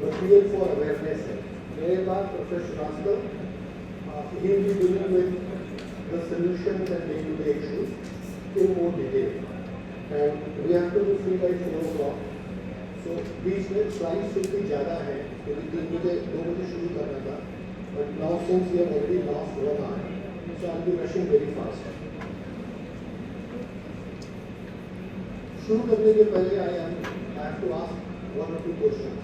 Material for awareness है। मेरे बाद professor Srivastava, he will be dealing with the solutions and day-to-day issues in more detail. And we have to be free by 4 o'clock. So बीच में slide शुल्क ज़्यादा है क्योंकि 3 बजे 2 बजे शुरू करना था, but now since we have already lost 1 hour, so I'll be rushing very fast. शुरू करने के पहले I have to ask 1 or 2 questions.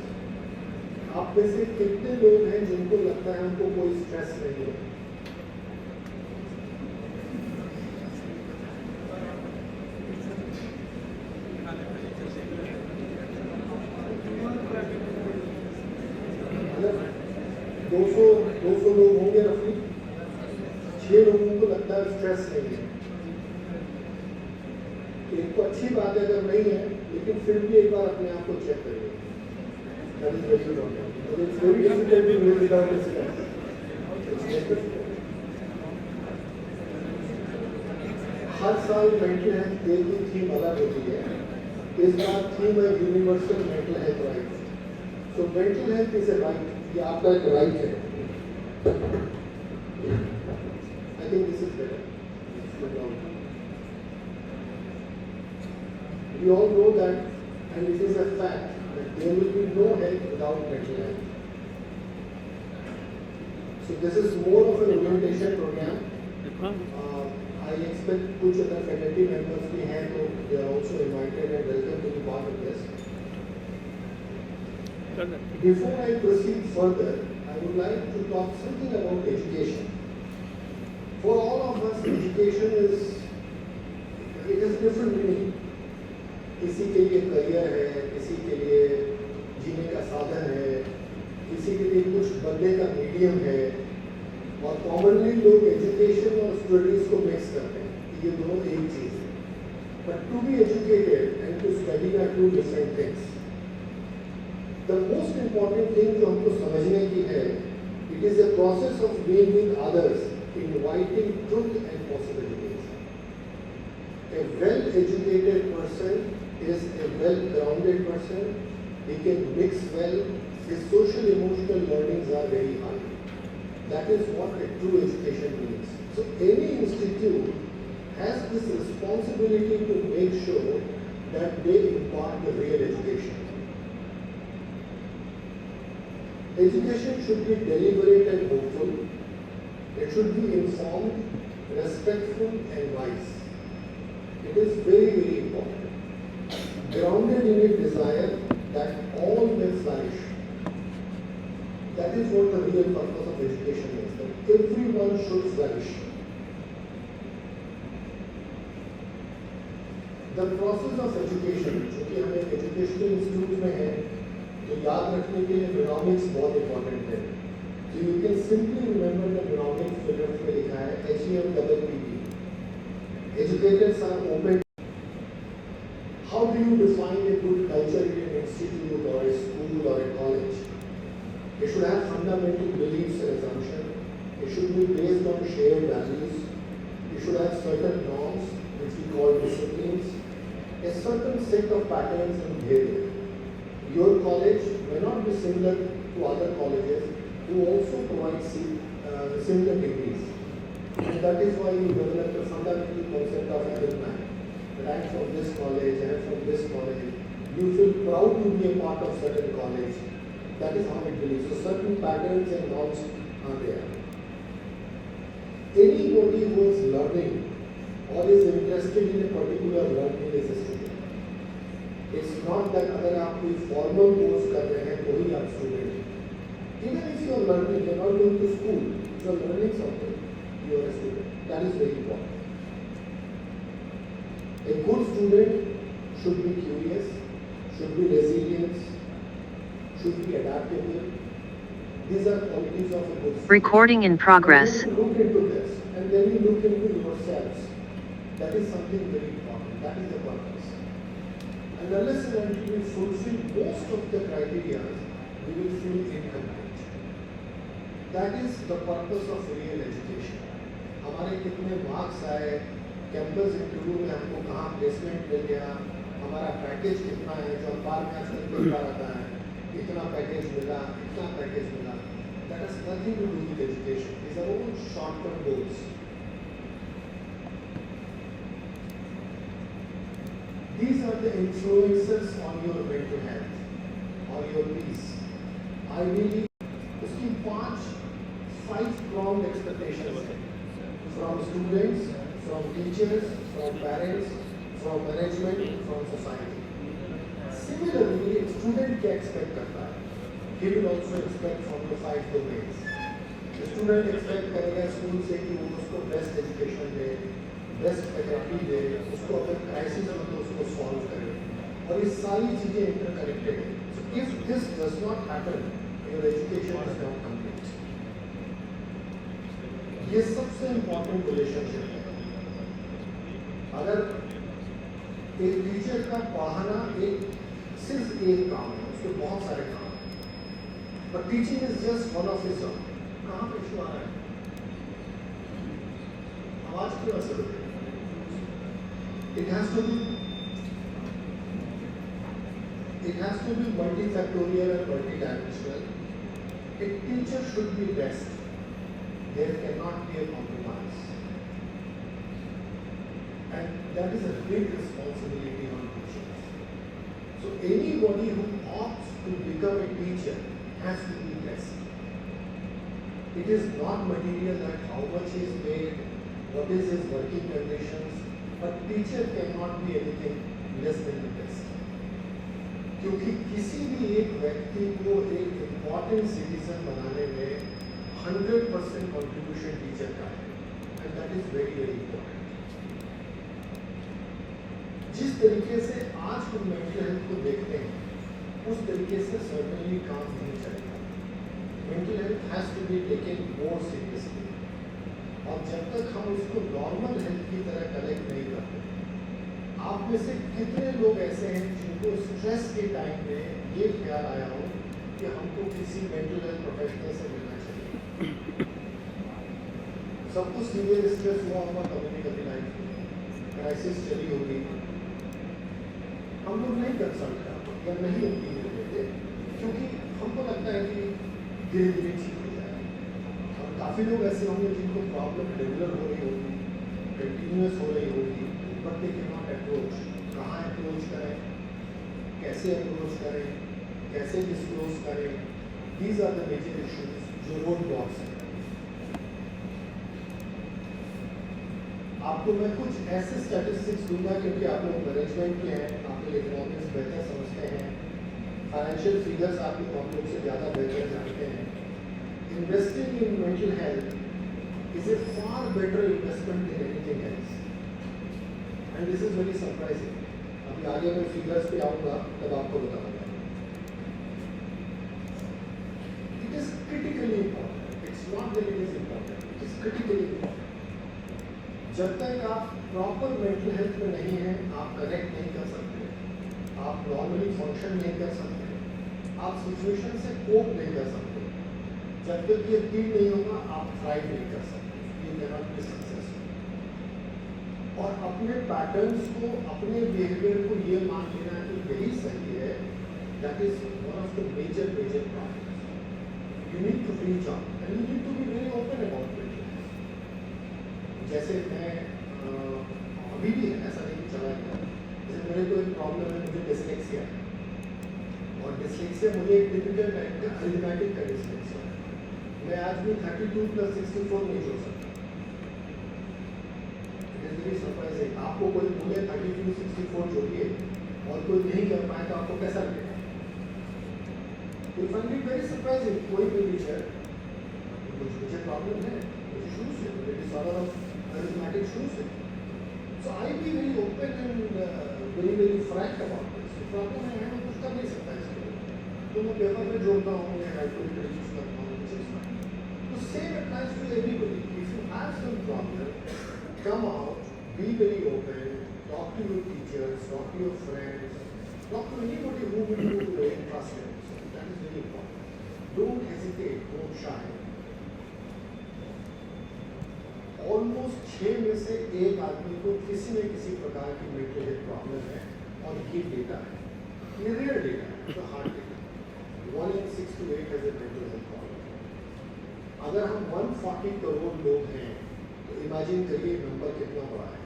आप में से कितने लोग हैं जिनको लगता है उनको कोई स्ट्रेस नहीं है? मतलब 200 लोग होंगे रफली, 6 लोगों को लगता है स्ट्रेस नहीं है। एक तो अच्छी बात है अगर नहीं है, लेकिन फिर भी एक बार अपने आप को चेक करिए। That is very important. It's very difficult to live without stress. हर साल मेंटल हेल्थ डे की थीम अलग होती है। इस बार थीम है universal mental health right. So mental health is a right, ये आपका एक राइट है। I think this is better. We all know that, and it is a fact, that there will be no health without mental health. So this is more of an orientation program. I expect कुछ other faculty members भी हैं, तो they are also invited and welcome to be part of this. Before I proceed further, I would like to talk something about education. For all of us, education is different meaning. किसी के लिए career है, किसी के लिए जीने का साधन है, किसी के लिए कुछ बनने का मीडियम है, और कॉमनली लोग एजुकेशन और स्टडीज को मिक्स करते हैं, ये दोनों एक चीज़ है। But to be educated and to study are two different things. The most important thing जो हमको समझने की है, it is a process of being with others, inviting truth and possibilities. A well educated person is a well-grounded person. He can mix well. His social emotional learnings are very high. That is what a true education means. So any institute has this responsibility to make sure that they impart the real education. Education should be deliberate and hopeful. It should be informed, respectful and wise. It is very, very important. Grounded in a desire that all may flourish. That is what the real purpose of education is, that everyone should flourish. The process of education, क्योंकि हम एक educational institute में हैं, तो याद रखने के लिए न्यूमेरिक्स बहुत इंपॉर्टेंट है। So you can simply remember the numerics figures में लिखा है HEMPPP. Educators are open. How do you define a good culture in an institute or a school or a college? It should have fundamental beliefs and assumptions. It should be based on shared values. It should have certain norms, which we call disciplines, a certain set of patterns and behavior. Your college may not be similar to other colleges who also provide similar degrees. And that is why you develop a fundamental concept of alumni. I'm from this college, I'm from this college. You feel proud to be a part of certain college. That is how it believes. So certain patterns and norms are there. Anybody who is learning or is interested in a particular learning is a student. It's not that अगर आप कोई formal course कर रहे हैं तो ही आप student. Even if you are learning, you are not going to school, you are learning something, you are a student. That is very important. A good student should be curious, should be resilient, should be adaptable. These are qualities of a good student. Recording in progress. You look into this and then you look into yourselves. That is something very important. That is the purpose. And unless and until we fulfill most of the criteria, we will feel incomplete. That is the purpose of real education. हमारे कितने marks आए, campus interview में हमको कहाँ placement मिल गया, हमारा package कितना है, जो अखबार में आजकल मिलता रहता है, इतना पैकेज मिला, इतना पैकेज मिला, that has nothing to do with education. These are all short-term goals. These are the influences on your mental health, on your peace. Ideally, उसकी 5 pronged expectations हैं from students, from teachers, from parents, from management, from society. Similarly, एक student क्या expect करता है? He will also expect from the 5 domains. The student expect करेगा school से कि वो उसको best education दे, best therapy दे, उसको अगर crisis हो तो उसको solve करे, और ये सारी चीजें interconnected हैं. So if this does not happen, your education is not complete. ये सबसे important relationship है. अगर एक टीचर का पढ़ाना सिर्फ एक काम है, उसके बहुत सारे काम हैं, but teaching is just one of his job. कहाँ पे इशू आ रहा है? आवाज क्यों ऐसे हो रही है? It has to be multifactorial and multidimensional. A teacher should be best. There cannot be a compromise. And that is a big responsibility on teachers. So anybody who opts to become a teacher has to be best. It is not material that how much he is paid, what is his working conditions, but teacher cannot be anything less than the best. क्योंकि किसी भी एक व्यक्ति को एक important citizen बनाने में 100% contribution teacher का है, and that is very very important. जिस तरीके से आज हम मेंटल हेल्थ को देखते हैं, उस तरीके से सर्टनली काम नहीं चलेगा. Mental health has to be taken more seriously, और जब तक हम उसको नॉर्मल हेल्थ की तरह कलेक्ट नहीं करते, आप में से कितने लोग ऐसे हैं जिनको स्ट्रेस के टाइम में ये ख्याल आया हो कि हमको किसी मेंटल हेल्थ प्रोफेशनल से मिलना चाहिए? सबको सीवियर स्ट्रेस हुआ होगा कभी कभी लाइफ में, क्राइसिस चली होगी, हम लोग नहीं कर सकते या नहीं ओपिनियन देते, क्योंकि हमको लगता है कि धीरे धीरे ठीक हो जाएगा. और काफ़ी लोग ऐसे होंगे जिनको प्रॉब्लम रेगुलर हो रही होगी, कंटिन्यूस हो रही होगी, but they can not approach. कहाँ अप्रोच करें, कैसे अप्रोच करें, कैसे डिस्क्लोज करें, these are the major issues जो रोड ब्लॉक्स हैं. आपको मैं कुछ ऐसे स्टैटिस्टिक्स दूंगा क्योंकि आप लोग मैनेजमेंट के हैं, आप लोग इकोनॉमिक्स बेहतर समझते हैं, फाइनेंशियल फिगर्स आप लोग से ज़्यादा बेहतर जानते हैं. Investing in mental health is a far better investment than anything else, and this is very surprising. अभी आगे मैं फिगर्स पे आऊँगा तब आपको बताऊँगा. It is critically important. It's not that it is important, it is critically important. जब तक आप प्रॉपर मेंटल हेल्थ में नहीं हैं, आप कनेक्ट नहीं कर सकते, आप नॉर्मली फंक्शन नहीं कर सकते, आप सिचुएशन से कोप नहीं कर सकते. जब तक ये फील नहीं होगा, आप थ्राइव नहीं कर सकते. You can not be successful. और अपने पैटर्न्स को, अपने बिहेवियर को ये मान लेना कि यही सही है, that is one of the major problems. You need to reach out and you need to be very open about it. जैसे मैं अभी भी ऐसा नहीं चला गया, जैसे मेरे को एक प्रॉब्लम है, मुझे डिसलेक्सिया है, और डिसलेक्सिया मुझे एक टिपिकल टाइप का अरिथमेटिक का डिसलेक्सिया है. मैं आज भी 32 + 64 नहीं जोड़ सकता. It is very surprising. आपको कोई बोले 32 64 जोड़िए और कोई नहीं कर पाए तो आपको कैसा लगेगा? You find it very surprising. कोई भी टीचर, मुझे प्रॉब्लम है, मुझे शुरू से मुझे डिसऑर्डर ऑफ अरिथमेटिक शुरू से. So I be very open and very frank about this. Problem है, मैं कुछ कर नहीं सकता इसके लिए, तो मैं पेपर में जोड़ता हूँ या कैलकुलेटर यूज करता हूँ. तो same applies to everybody. If you have some problem, come out, be very open, talk to your teachers, talk to your friends, talk to anybody who will you to trust them. So that is very important. Don't hesitate, don't shy. Almost 6 में से 1 आदमी को किसी न किसी प्रकार की mental health problem है, और ये डेटा है, ये रियल डेटा है, तो hard data. 1 in 6 to 8 has a mental health problem. अगर हम 140 करोड़ लोग हैं तो इमेजिन करिए नंबर कितना बड़ा है.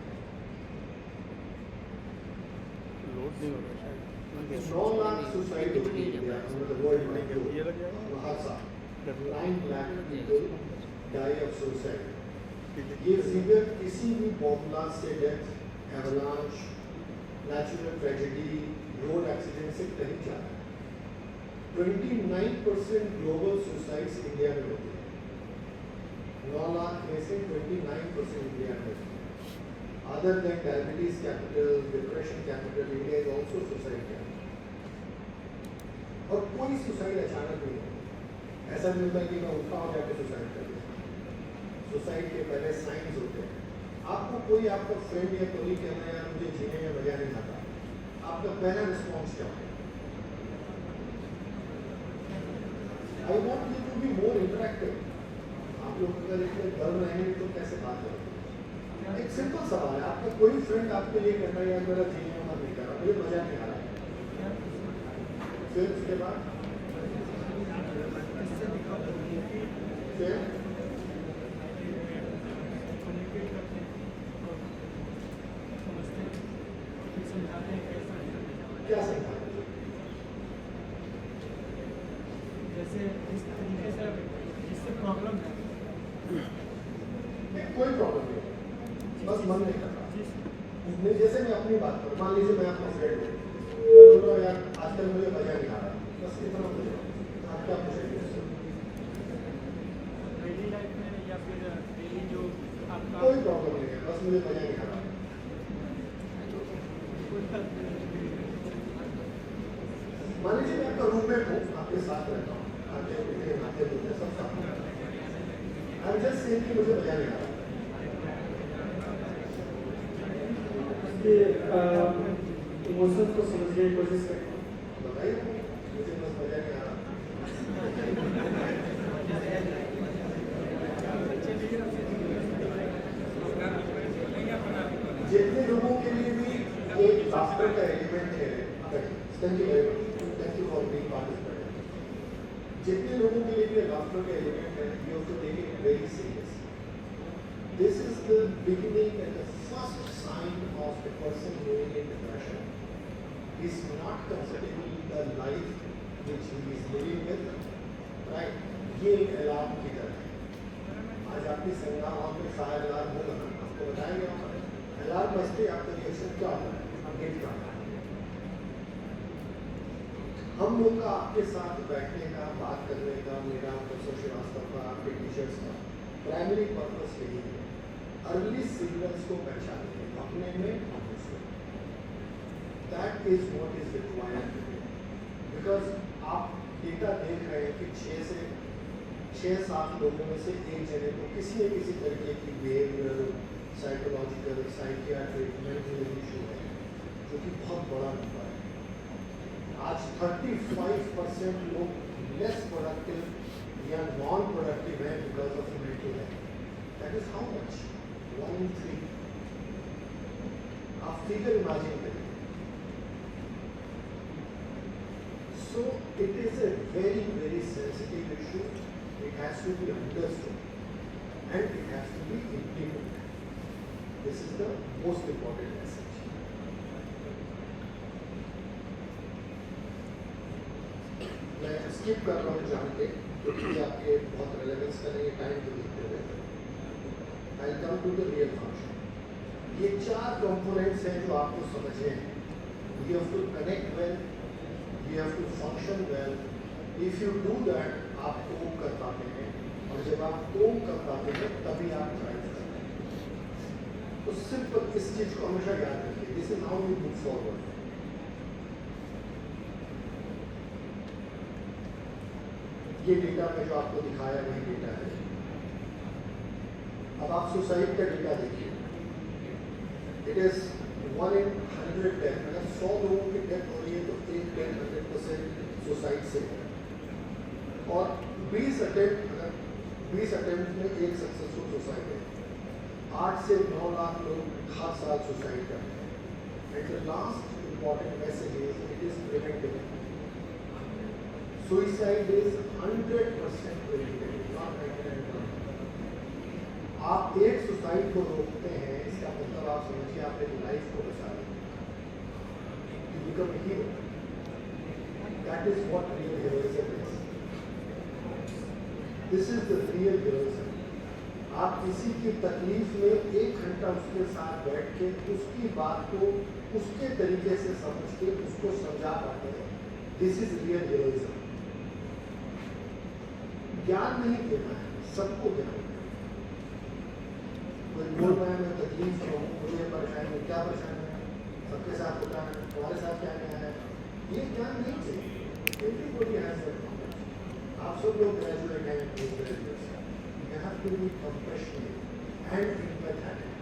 लोड नहीं हो रहा शायद 9 लाख सुसाइड होती है इंडिया में वर्ल्ड में हर साल. 9 lakh people die of suicide. ये फिगर किसी भी बॉम्ब ब्लास्ट से death, avalanche, natural tragedy, road accident से कहीं ज़्यादा है. 29% ग्लोबल सुसाइड्स इंडिया में होती है. 9 लाख में से 29% इंडिया में होती है. Other than diabetes capital, depression capital, India is also suicide capital. और कोई सुसाइड अचानक नहीं है. ऐसा नहीं होता कि मैं उठा हो जाकर सुसाइड कर लिया. सुसाइड के पहले साइंस होते हैं. आपको कोई आपका फ्रेंड या कोई कहना है यार मुझे जीने में मजा नहीं आता, आपका पहला रिस्पॉन्स क्या होगा? I want you to be more interactive. आप लोग अगर इतने डर रहेंगे तो कैसे बात करोगे? एक सिंपल सवाल है. आपका कोई फ्रेंड आपके लिए कहना है यार मेरा जीने में मन नहीं कर रहा, मुझे मजा नहीं आ रहा, फिर उसके बाद फिर क्या समझाते हैं? जैसे इस तरीके से इससे प्रॉब्लम है. कोई प्रॉब्लम नहीं, बस मन नहीं कर रहा. जैसे मैं अपनी बात करूँ, मान लीजिए मैं आपका फ्रेंड हूँ, मैं बोल रहा हूँ यार आजकल मुझे मजा नहीं आ रहा, बस इतना मुझे आप क्या पूछेंगे? डेली लाइफ में या फिर डेली जो आपका कोई प्रॉब्लम नहीं है, बस मुझे मजा नहीं आ रहा. मान लीजिए मैं आपका रूममेट हूँ, आपके साथ रहता हूँ, खाते पीते नहाते धोते सब साथ में. आई एम जस्ट सेइंग कि मुझे मजा नहीं आ रहा. इमोशंस को समझने की कोशिश करें. बताइए मुझे बस मजा नहीं आ रहा. जितने लोगों के लिए भी एक लाफ्टर का एलिमेंट है, thank you very much, thank you for being participant. जितने लोगों के लिए भी लाफ्टर का एलिमेंट है, you have to take it very serious. This is the beginning and the first sign of the person living in depression. He is not comfortable with the life which he is living with, right? ये एक alarm की तरह है. आज आपकी संज्ञा वहाँ पे फायर अलार्म होगा ना, आपको बताया गया होगा. अलार्म बजते आपका रिएक्शन क्या होता है? हिट करना. हम लोग का आपके साथ बैठने का, बात करने का, मेरा प्रोफेसर श्रीवास्तव का, आपके टीचर्स का प्राइमरी पर्पस यही है, अर्ली सिग्नल्स को पहचानने अपने में. That is what is required today. Because आप डेटा देख रहे हैं कि 6-7 लोगों में से एक जने को किसी न किसी तरीके की behavioural, psychological, psychiatric, mental issue है, जो कि बहुत बड़ा नंबर है. आज 35% लोग लेस प्रोडक्टिव या नॉन प्रोडक्टिव हैं because of mental health. That is how much? 1 in 3. आप फिगर इमेजिन करिए. So it is a very, very sensitive issue. It has to be understood and it has to be implemented. This is the most important message. मैं skip कर रहा हूँ जान के, क्योंकि आपके बहुत रेलेवेंस करेंगे टाइम को देखते हुए. I'll come to the real function. ये 4 कंपोनेंट्स हैं जो आपको समझने हैं. You have to connect well, you have to function well. If you do that, आप कोप कर पाते हैं, और जब आप कोप कर पाते हैं तभी आप ड्राइव करते हैं. तो सिर्फ इस चीज को हमेशा याद रखिए. This is how you move forward. ये डेटा में जो आपको दिखाया वही डेटा है. अब आप सुसाइड का डेटा देखिए. It is 1 in 100 death. अगर 100 लोगों की डेथ हो रही है तो 100% सुसाइड से है. और 20 अटेम्प्ट में एक सक्सेसफुल सुसाइड है. 8 से 9 लाख लोग हर साल सुसाइड करते हैं. And the last important message is it is preventive. Suicide is 100% preventable, not 99%। आप एक सुसाइड को रोकते हैं, इसका मतलब आप समझिए आप एक लाइफ को बचा रहे हैं। You become a hero. That is what real heroism is. This is the real heroism. आप किसी की तकलीफ में 1 घंटा उसके साथ बैठ के उसकी बात को उसके तरीके से समझ के उसको समझा पाते हैं। This is real heroism. ज्ञान नहीं देना है, सबको ज्ञान देना है। कोई बोल रहा है मैं तकलीफ में हूँ, मुझे परेशानी है, क्या परेशानी है, सबके साथ होता है, तुम्हारे साथ क्या क्या है, ये ज्ञान नहीं चाहिए। Everybody has their problems. आप सब लोग ग्रेजुएट हैं, पोस्ट ग्रेजुएट्स हैं। You have to be compassionate and empathetic.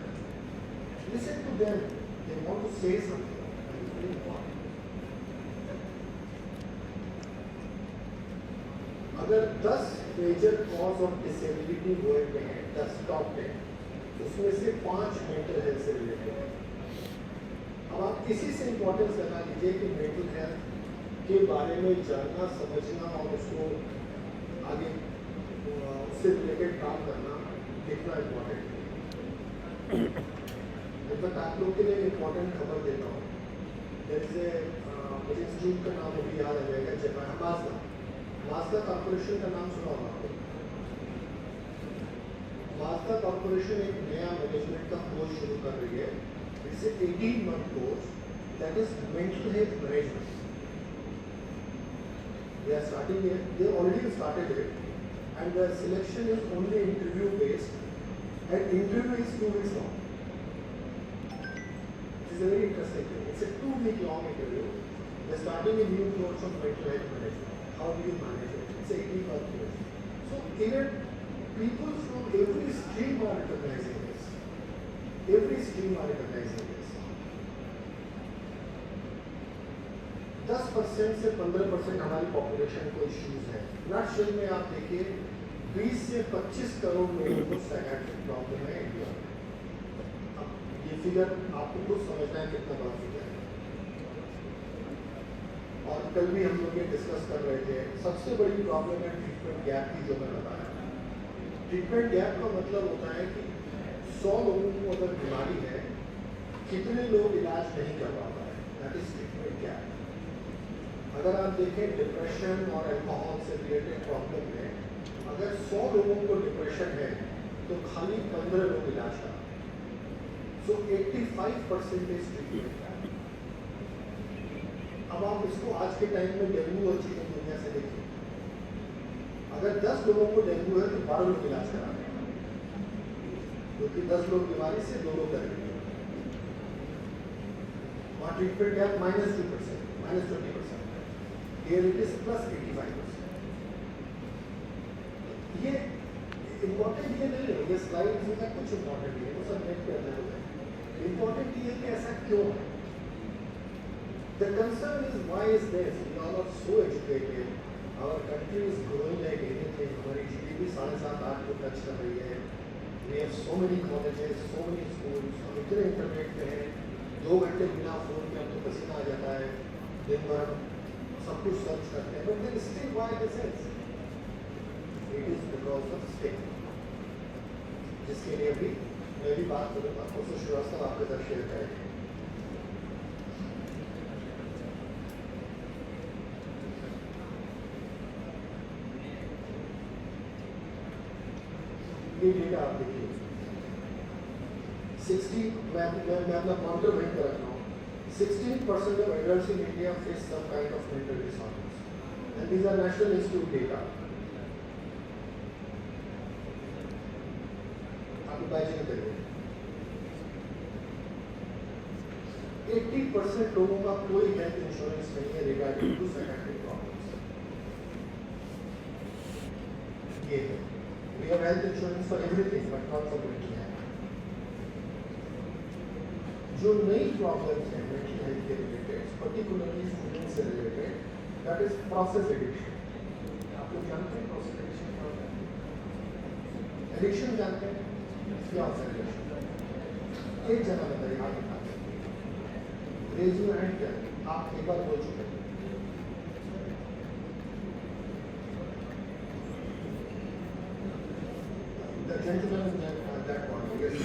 Listen to them. They want to say something. That is very important. अगर 10 major cause of disability world में है, 10 top 10, उसमें से 5 मेंटल हेल्थ से रिलेटेड है। अब आप किसी से इंपॉर्टेंस लगा लीजिए कि मेंटल हेल्थ के बारे में जानना, समझना और उसको आगे उससे रिलेटेड काम करना कितना इम्पोर्टेंट है। इनफैक्ट आप लोग के लिए इम्पोर्टेंट खबर देता हूँ। जैसे मुझे इंस्टीट्यूट का नाम अभी याद आ जाएगा, जापान माज़दा कॉर्पोरेशन का नाम सुना होगा आपको। माज़दा कॉर्पोरेशन एक नया मैनेजमेंट का कोर्स शुरू कर रही है। It's 18-month course that is mental health management. They are starting it. They already started it, and the selection is only interview based, and interview is 2 weeks long. It is a very interesting thing. It's a 2-week long interview. They are starting a new course of mental health management. How do you manage it? It's 18-month course. So even people from every stream are recognizing this. Every stream are recognizing this. 10% से 15% हमारी population को issues है। Nutshell में आप देखिए 20 से 25 करोड़ लोगों को साइकियाट्रिक प्रॉब्लम है इंडिया में। अब ये फिगर आपको खुद समझना है कितना बड़ा फिगर है। और कल भी हम लोग ये डिस्कस कर रहे थे, सबसे बड़ी प्रॉब्लम है ट्रीटमेंट गैप की, जो मैं बताया। ट्रीटमेंट गैप का मतलब होता है कि 100 लोगों को अगर बीमारी है, कितने लोग इलाज नहीं कर पा रहे हैं, दैट इज ट्रीटमेंट गैप। अगर आप देखें डिप्रेशन और अल्कोहल से रिलेटेड प्रॉब्लम में, अगर 100 लोगों को डिप्रेशन है तो खाली 15 लोग इलाज कर। सो 85% इज ट्रीटमेंट गैप। अब आप इसको आज के टाइम में डेंगू और चिकन दुनिया से देखिए। अगर 10 लोगों को डेंगू है तो 12 लोग इलाज करा रहे हैं, क्योंकि 10 लोग बीमारी से 2 लोग डर गए। वहाँ treatment gap -2%, -20%। Here it is +85%. ये इम्पोर्टेंट ये नहीं है, ये स्लाइड में कुछ इम्पोर्टेंट है, वो सब नेट पे अवेलेबल है। इम्पोर्टेंट ये है कि ऐसा क्यों है। The concern is why is this? We all are so educated. Our country is growing like anything. हमारी GDP 7.5-8 को टच कर रही है। We have so many colleges, so many schools. हम इतने इंटरनेट पे हैं, 2 घंटे बिना फोन के हमको पसीना आ जाता है, दिन भर सब कुछ सर्च करते हैं, but then still why this is? It is because of stigma, जिसके लिए अभी मैं भी बात करूँगा। प्रोफेसर श्रीवास्तव आपके साथ शेयर करेंगे। ये डेटा आप देखिए, 60 मैं अपना पॉइंटर वहीं पर रख रहा हूँ। 16% of adults in India face some kind of mental disorders, and these are National Institute data. आप इमेजिन करिए, 80% लोगों का कोई हेल्थ इंश्योरेंस नहीं है रिगार्डिंग टू साइकियाट्रिक प्रॉब्लम्स। ये है, we have health insurance for everything but not for mental health. जो नई प्रॉब्लम्स हैं मेंटल हेल्थ के रिलेटेड, पर्टिकुलरली स्टूडेंट से related, that is process addiction. आप लोग जानते हैं प्रोसेस एडिक्शन क्या होता है? एडिक्शन जानते हैं क्या होता है एडिक्शन? एक जगह बताइए, आप बताते हैं, रेज योर हैंड क्या, आप एक बार बोल चुके हैं। gentleman at that point. Yes.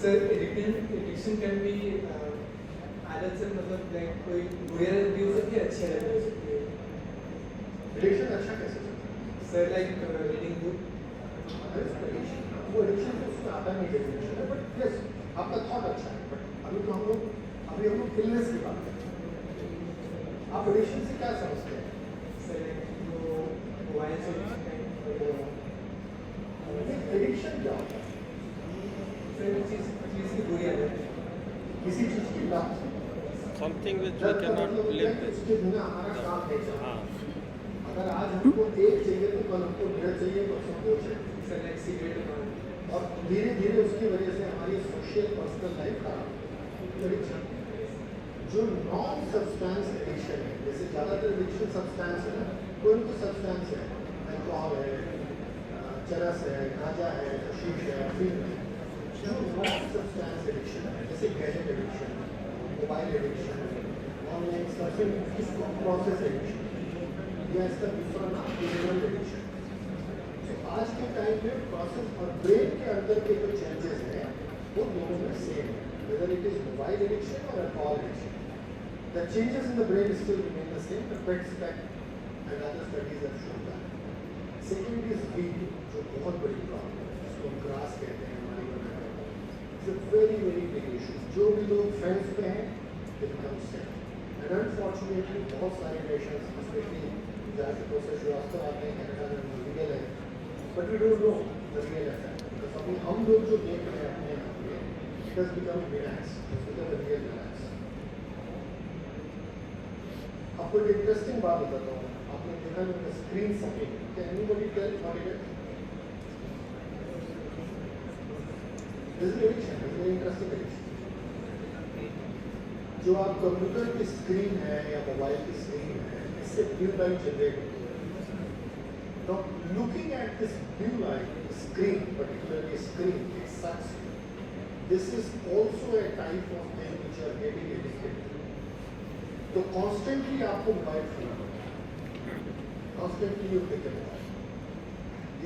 Sir addiction can be आदत से मतलब लाइक कोई बुरी आदत भी हो सकती है, अच्छी आदत भी हो सकती है. Addiction अच्छा कैसे सकता है? Sir like reading book. वो एडिक्शन तो उसमें आता नहीं डेफिनेशन है, बट यस आपका थॉट अच्छा है. बट अभी हम लोग इलनेस की बात करते हैं. आप एडिक्शन से क्या समझते हैं? सर जो मोबाइल से एडिक्शन क्या होता है? सर चीज़ की बुरी आदत है. किसी चीज की लत. Something which we cannot live with. उसके बिना हमारा काम नहीं चलता. हाँ. अगर आज हमको एक चाहिए तो कल हमको डेढ़ चाहिए, तो हमको दो चाहिए. सर लाइक सिगरेट और धीरे धीरे उसकी वजह से हमारी सोशल पर्सनल लाइफ खराब. एडिक्शन जो नॉन सब्सटेंस एडिक्शन है, जैसे ज़्यादातर एडिक्शन सब्सटेंस है ना, कोई तो सब्सटेंस है, अल्कोहल है, चरस है, गांजा है, शीश है, अफीम है. जो नॉन सब्सटेंस एडिक्शन है, जैसे gadget addiction, mobile addiction, online surfing, इसको प्रोसेस एडिक्शन या इसका दूसरा नाम डिजिटल एडिक्शन. आज के टाइम में प्रोसेस और ब्रेन के अंदर के जो चेंजेस हैं वो दोनों में सेम है, whether it is mobile addiction or alcohol addiction. The changes in the brain still remain the same. The PET scan and other studies have shown that. Second is weed, जो बहुत बड़ी problem है, जिसको हम grass कहते हैं हमारी बनाने में. It's a very very big issue. जो भी लोग फेंस पे हैं, they become sick. And unfortunately बहुत सारे nations, especially जहाँ से प्रोसेस श्रीवास्तव आते हैं कनाडा में लीगल है, but we don't know the real effect. Because अभी हम लोग जो देख रहे हैं अपने यहाँ पे, it has become menace. It's become a real menace. आपको एक इंटरेस्टिंग बात बताता हूँ. आपने देखा होगा screen summing. Can anybody tell what it is? This is addiction. This is very interesting addiction. जो आप कंप्यूटर की स्क्रीन है या मोबाइल की स्क्रीन है, इससे ब्लू लाइट जनरेट होती है. Now, looking at this blue light screen, particularly screen, it sucks you. This is also a type of thing which you are getting addicted to. तो constantly आपको mobile चलाना है. Constantly you take a mobile.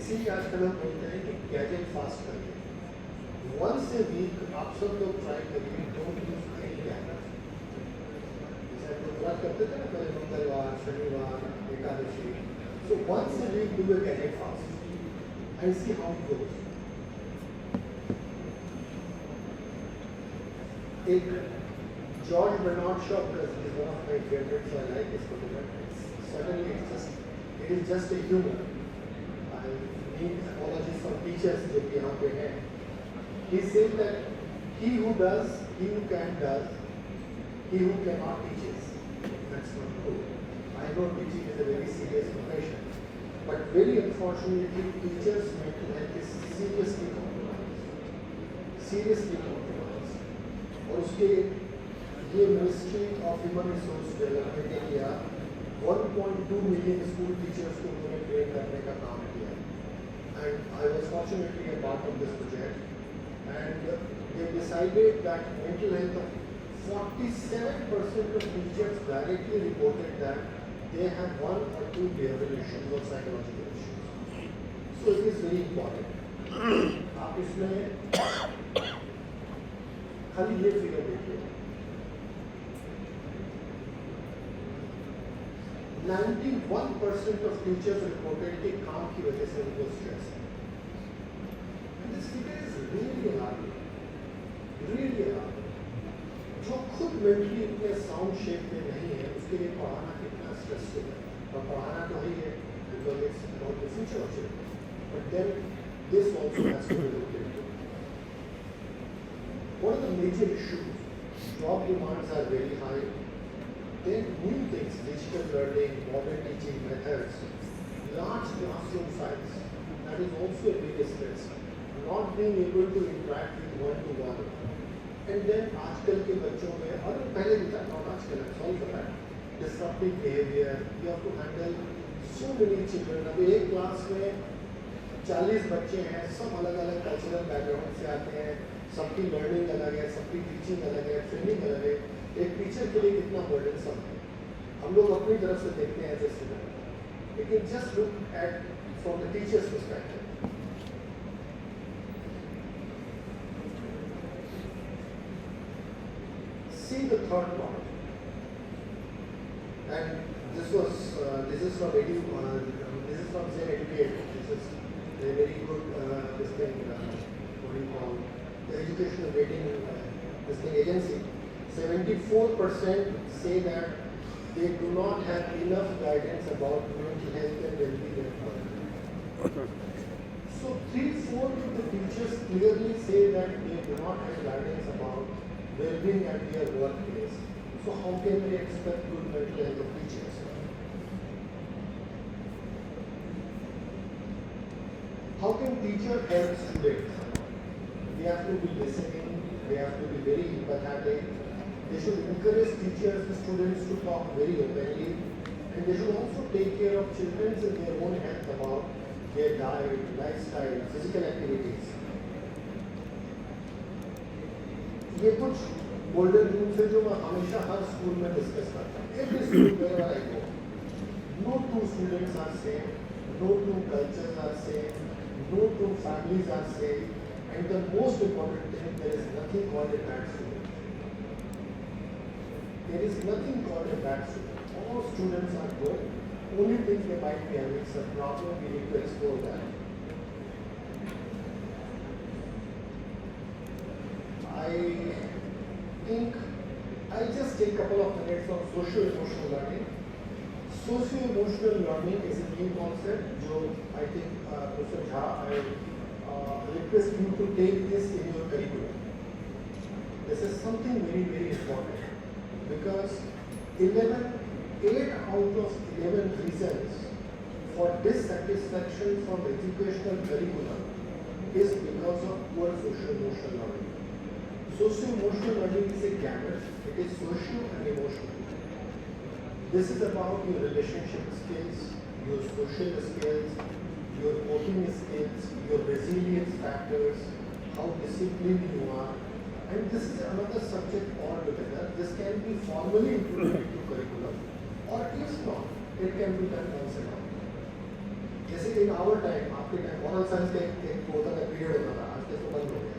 इसीलिए आजकल हम बोलते हैं कि गैजेट फास्ट करिए. Once a week आप सब लोग ट्राई करिए, don't use any gadget. जैसे हम लोग व्रत करते थे ना पहले, मंगलवार, शनिवार, Ekadashi. So once a week do a gadget fast and see how it goes. एक George Bernard Shaw, because he is one of my favorites, so I like his photograph. Suddenly it is just a humor. I need apologies from teachers जो कि यहाँ पे हैं. He says that he who does, he who can does, he who cannot teaches. That's not true. I know teaching is a very serious profession, but very unfortunately, teachers' mental health is seriously compromised. Seriously compromised. और उसके ये ministry of human resource development ने किया 1.2 million school teachers को उन्होंने train करने का काम किया. And I was fortunately a part of this project. And they decided that mental health of 47% of teachers directly reported that they have one or two behavioral issues or psychological issues. So it is very important. आप इसमें खाली ये figure देखिए. 91% of teachers reported कि काम की वजह से उनको स्ट्रेस है. This figure is really alarming. Really alarming. जो खुद मेंटली इतने साउंड शेप में नहीं है, उसके लिए पढ़ाना कितना स्ट्रेसफुल है. और पढ़ाना तो ही है, because it's about the future of children. But then this also has to be looked into. What are the major issues? Job demands are very high. Then new things, digital learning, modern teaching methods, large classroom size, that is also a big stress. Not being able to interact with one-to-one. And then आजकल के बच्चों में, और पहले भी था, not आजकल, I'm sorry for that, disruptive behavior, you have to handle so many children. अभी एक क्लास में 40 बच्चे हैं, सब अलग अलग कल्चरल बैकग्राउंड से आते हैं, सबकी लर्निंग अलग है, सबकी टीचिंग अलग है, ट्रेनिंग अलग है, एक टीचर के लिए कितना बर्डनसम है। हम लोग अपनी तरफ से देखते हैं एज ए स्टूडेंट, लेकिन just look at from the teachers perspective. See the third part, and this is from this is from Zen Educate. This is a very good this thing. What do you call the educational rating this thing agency. 74% say that they do not have enough guidance about mental health and well-being at work. So 3/4 of the teachers clearly say that they do not have guidance about well-being at their workplace. So how can we expect good mental health of teachers? How can teacher help students? They have to be listening, they have to be very empathetic, they should encourage teachers and students to talk very openly, and they should also take care of children and their own health about their diet, lifestyle, physical activities. ये कुछ golden rules है जो मैं हमेशा हर school में discuss करता हूँ। Every school wherever I go, no two students are same, no two cultures are same, no two families are same, and the most important thing, there is nothing called a bad student. There is nothing called a bad student. All students are good. Only thing they might be having some problem. We need to explore that. I think I'll just take a couple of minutes on socio-emotional learning. Socio-emotional learning is a new concept. So I think Professor Jha, I request you to take this in your curriculum. This is something very, very important because 8 out of 11 reasons for dissatisfaction from educational curriculum is because of poor socio-emotional learning. Socio-emotional learning is a gamut. It is social and emotional. This is about your relationship skills, your social skills, your coping skills, your resilience factors, how disciplined you are. And this is another subject altogether. This can be formally included into curriculum, or if not, it can be done once in a while. जैसे in our time, आपके time moral science का एक होता था period होता था, आज के तो बंद हो गया।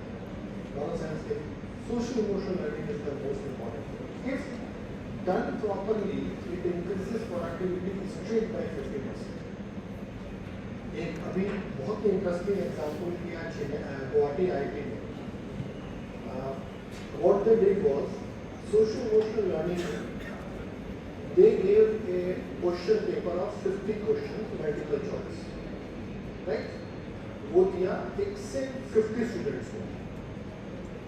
Moral science के social emotional learning is the most important. If done properly, it increases productivity straight by 50%. एक अभी बहुत इंटरेस्टिंग एग्जाम्पल किया गुवाहाटी IIT में. What they did was social emotional learning. They gave a question paper of 50 questions, multiple choice, right? वो दिया एक से 50 students को,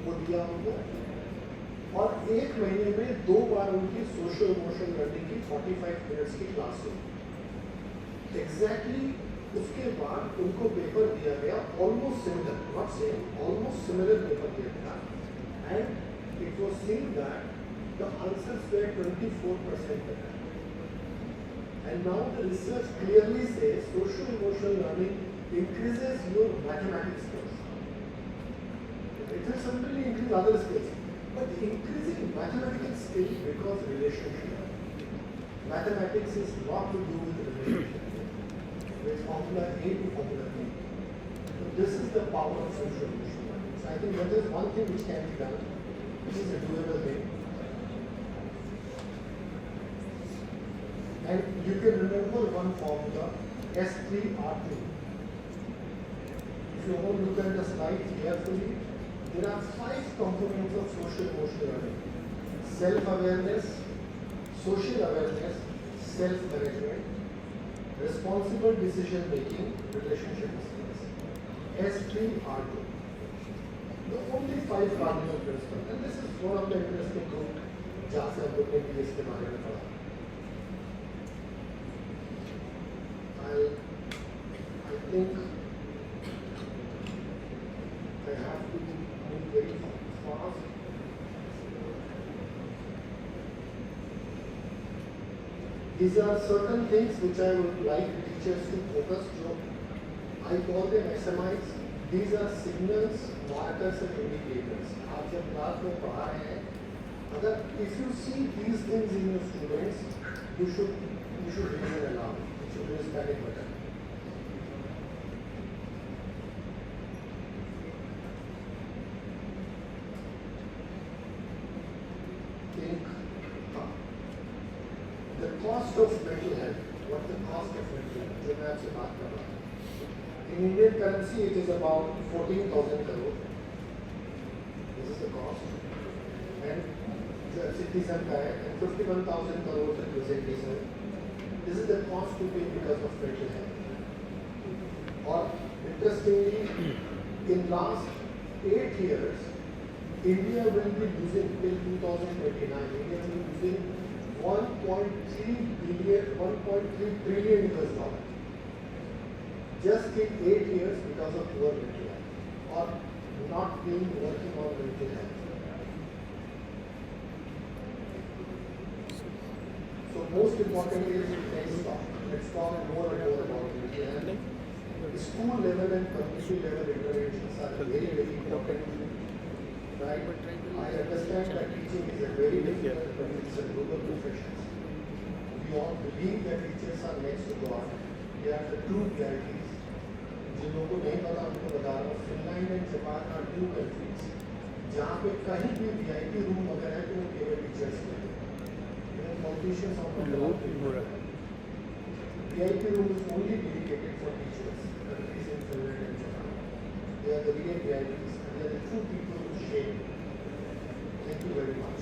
वो दिया उनको, और 1 महीने में 2 बार उनकी सोशल इमोशनल लर्निंग की 45 मिनट्स की क्लास हुई। एग्जैक्टली उसके बाद उनको पेपर दिया गया almost similar, not same, almost similar paper दिया गया, and it was seen that the answers were 24% better. And now the research clearly says social emotional learning increases your mathematics skills. It will certainly increase other skills, but increasing mathematics skills because relationship. Mathematics is not to do with relationship. It's formula A to formula B. So this is the power of social emotional learning. So I think that is one thing which can be done, which is a doable thing. And you can remember one formula, S3R2. If you all look at the slides carefully, there are 5 components of social emotional learning. Self-awareness, social awareness, self-management, responsible decision making, relationship skills. S3R2. The only 5 cardinal principles. And this is one of the interesting group, जहाँ से हम लोग ने भी इसके बारे में पढ़ा. I think I have to move very fast. These are certain things which I would like teachers to focus on. I call them SMIs, These are signals, markers and indicators. आप जब क्लास में पढ़ा रहे हैं, अगर if you see these things in your students, you should raise an alarm. You should raise panic button. Think, the cost of mental health. What's the cost of mental health? जो मैं आपसे बात कर रहा हूँ. In Indian currency, it is about 14,000 crore. This is the cost. And the citizen का है, and 51,000 crore is representation. This is the cost to pay because of mental health. Or interestingly, in last 8 years, India will be losing till 2029. India will be losing 1.3 trillion US dollar. Just in 8 years because of poor mental health or not being working on mental health. So most importantly is let's talk more and more about mental health. School level and community level interventions are very, very important. Right? I understand that teaching is a very difficult, but it's a global profession. We all believe that teachers are next to God. They are the true VIPs. जिन लोगों को नहीं पता उनको बता रहा हूँ, Finland and Japan are two countries जहाँ पे कहीं भी VIP रूम अगर है तो वो केवल टीचर्स के लिए politicians VIP room is only dedicated for teachers. Countries in Finland and Japan, they are the real VIPs. They are the true people who shape. Thank you very much.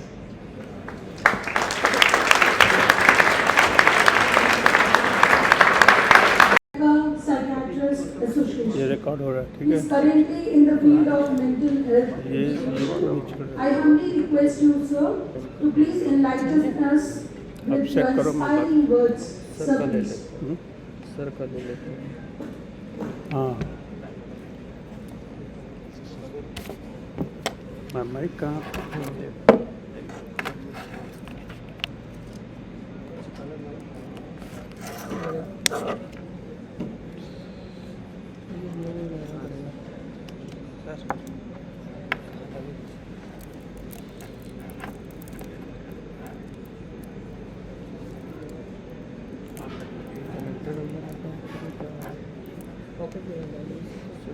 Psychiatrist Association. ये record हो रहा है, ठीक He is currently in the field of mental health. है ये I humbly request you, sir, to please enlighten us अब with check your करो, मैं बात- inspiring words, सर sir, का ले please. लेते हैं, सर का ले लेते हैं। हाँ माइक कहाँ पे?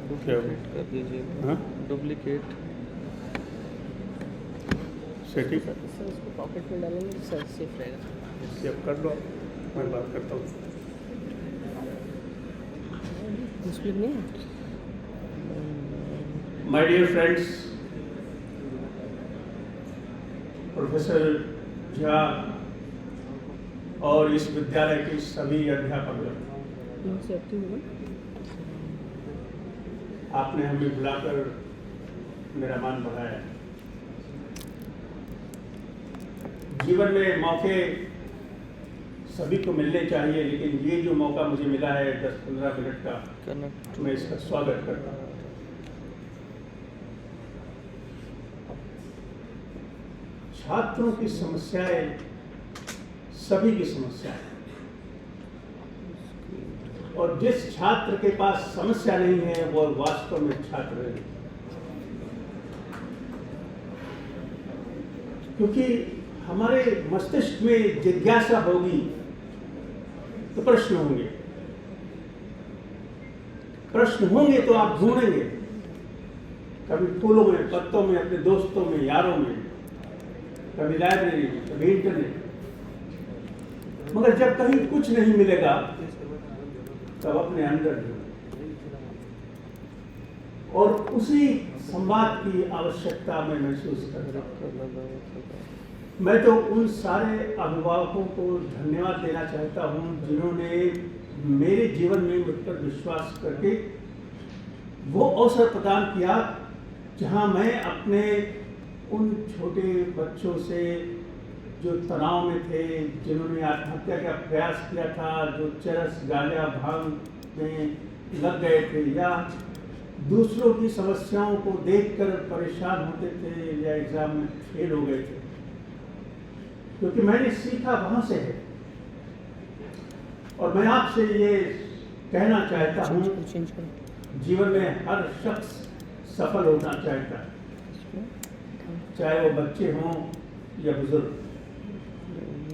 डुप्लीकेट कर दीजिए, हाँ? डुप्लीकेट सेटिंग सर उसको पॉकेट में डालेंगे तो सर सेफ रहेगा। सेव कर लो, मैं बात करता हूँ। डिस्प्ले नहीं है। My dear friends, professor Jha और इस विद्यालय के सभी अध्यापक, इनसे एक्टिव होगा। आपने हमें बुलाकर मेरा मान बढ़ाया। जीवन में मौके सभी को मिलने चाहिए, लेकिन ये जो मौका मुझे मिला है 10-15 मिनट का, कनेक्ट मैं इसका स्वागत करता हूँ। छात्रों की समस्याएं सभी की समस्याएं, और जिस छात्र के पास समस्या नहीं है वो वास्तव में छात्र नहीं, क्योंकि हमारे मस्तिष्क में जिज्ञासा होगी तो प्रश्न होंगे, प्रश्न होंगे तो आप ढूंढेंगे, कभी फूलों में, पत्तों में, अपने दोस्तों में, यारों में, कभी लाइब्रेरी में, कभी इंटरनेट। मगर जब कहीं कुछ नहीं मिलेगा तब अपने अंदर ढूंढेंगे, और उसी संवाद की आवश्यकता मैं महसूस करता हूँ। मैं तो उन सारे अभिभावकों को धन्यवाद देना चाहता हूँ जिन्होंने मेरे जीवन में मुझ पर विश्वास करके वो अवसर प्रदान किया जहाँ मैं अपने उन छोटे बच्चों से जो तनाव में थे, जिन्होंने आत्महत्या का प्रयास किया था, जो चरस गांजा भांग में लग गए थे, या दूसरों की समस्याओं को देखकर परेशान होते थे, या एग्जाम में फेल हो गए थे, क्योंकि मैंने सीखा वहाँ से है। और मैं आपसे ये कहना चाहता हूँ जीवन में हर शख्स सफल होना चाहता है, चाहे वो बच्चे हों या बुजुर्ग।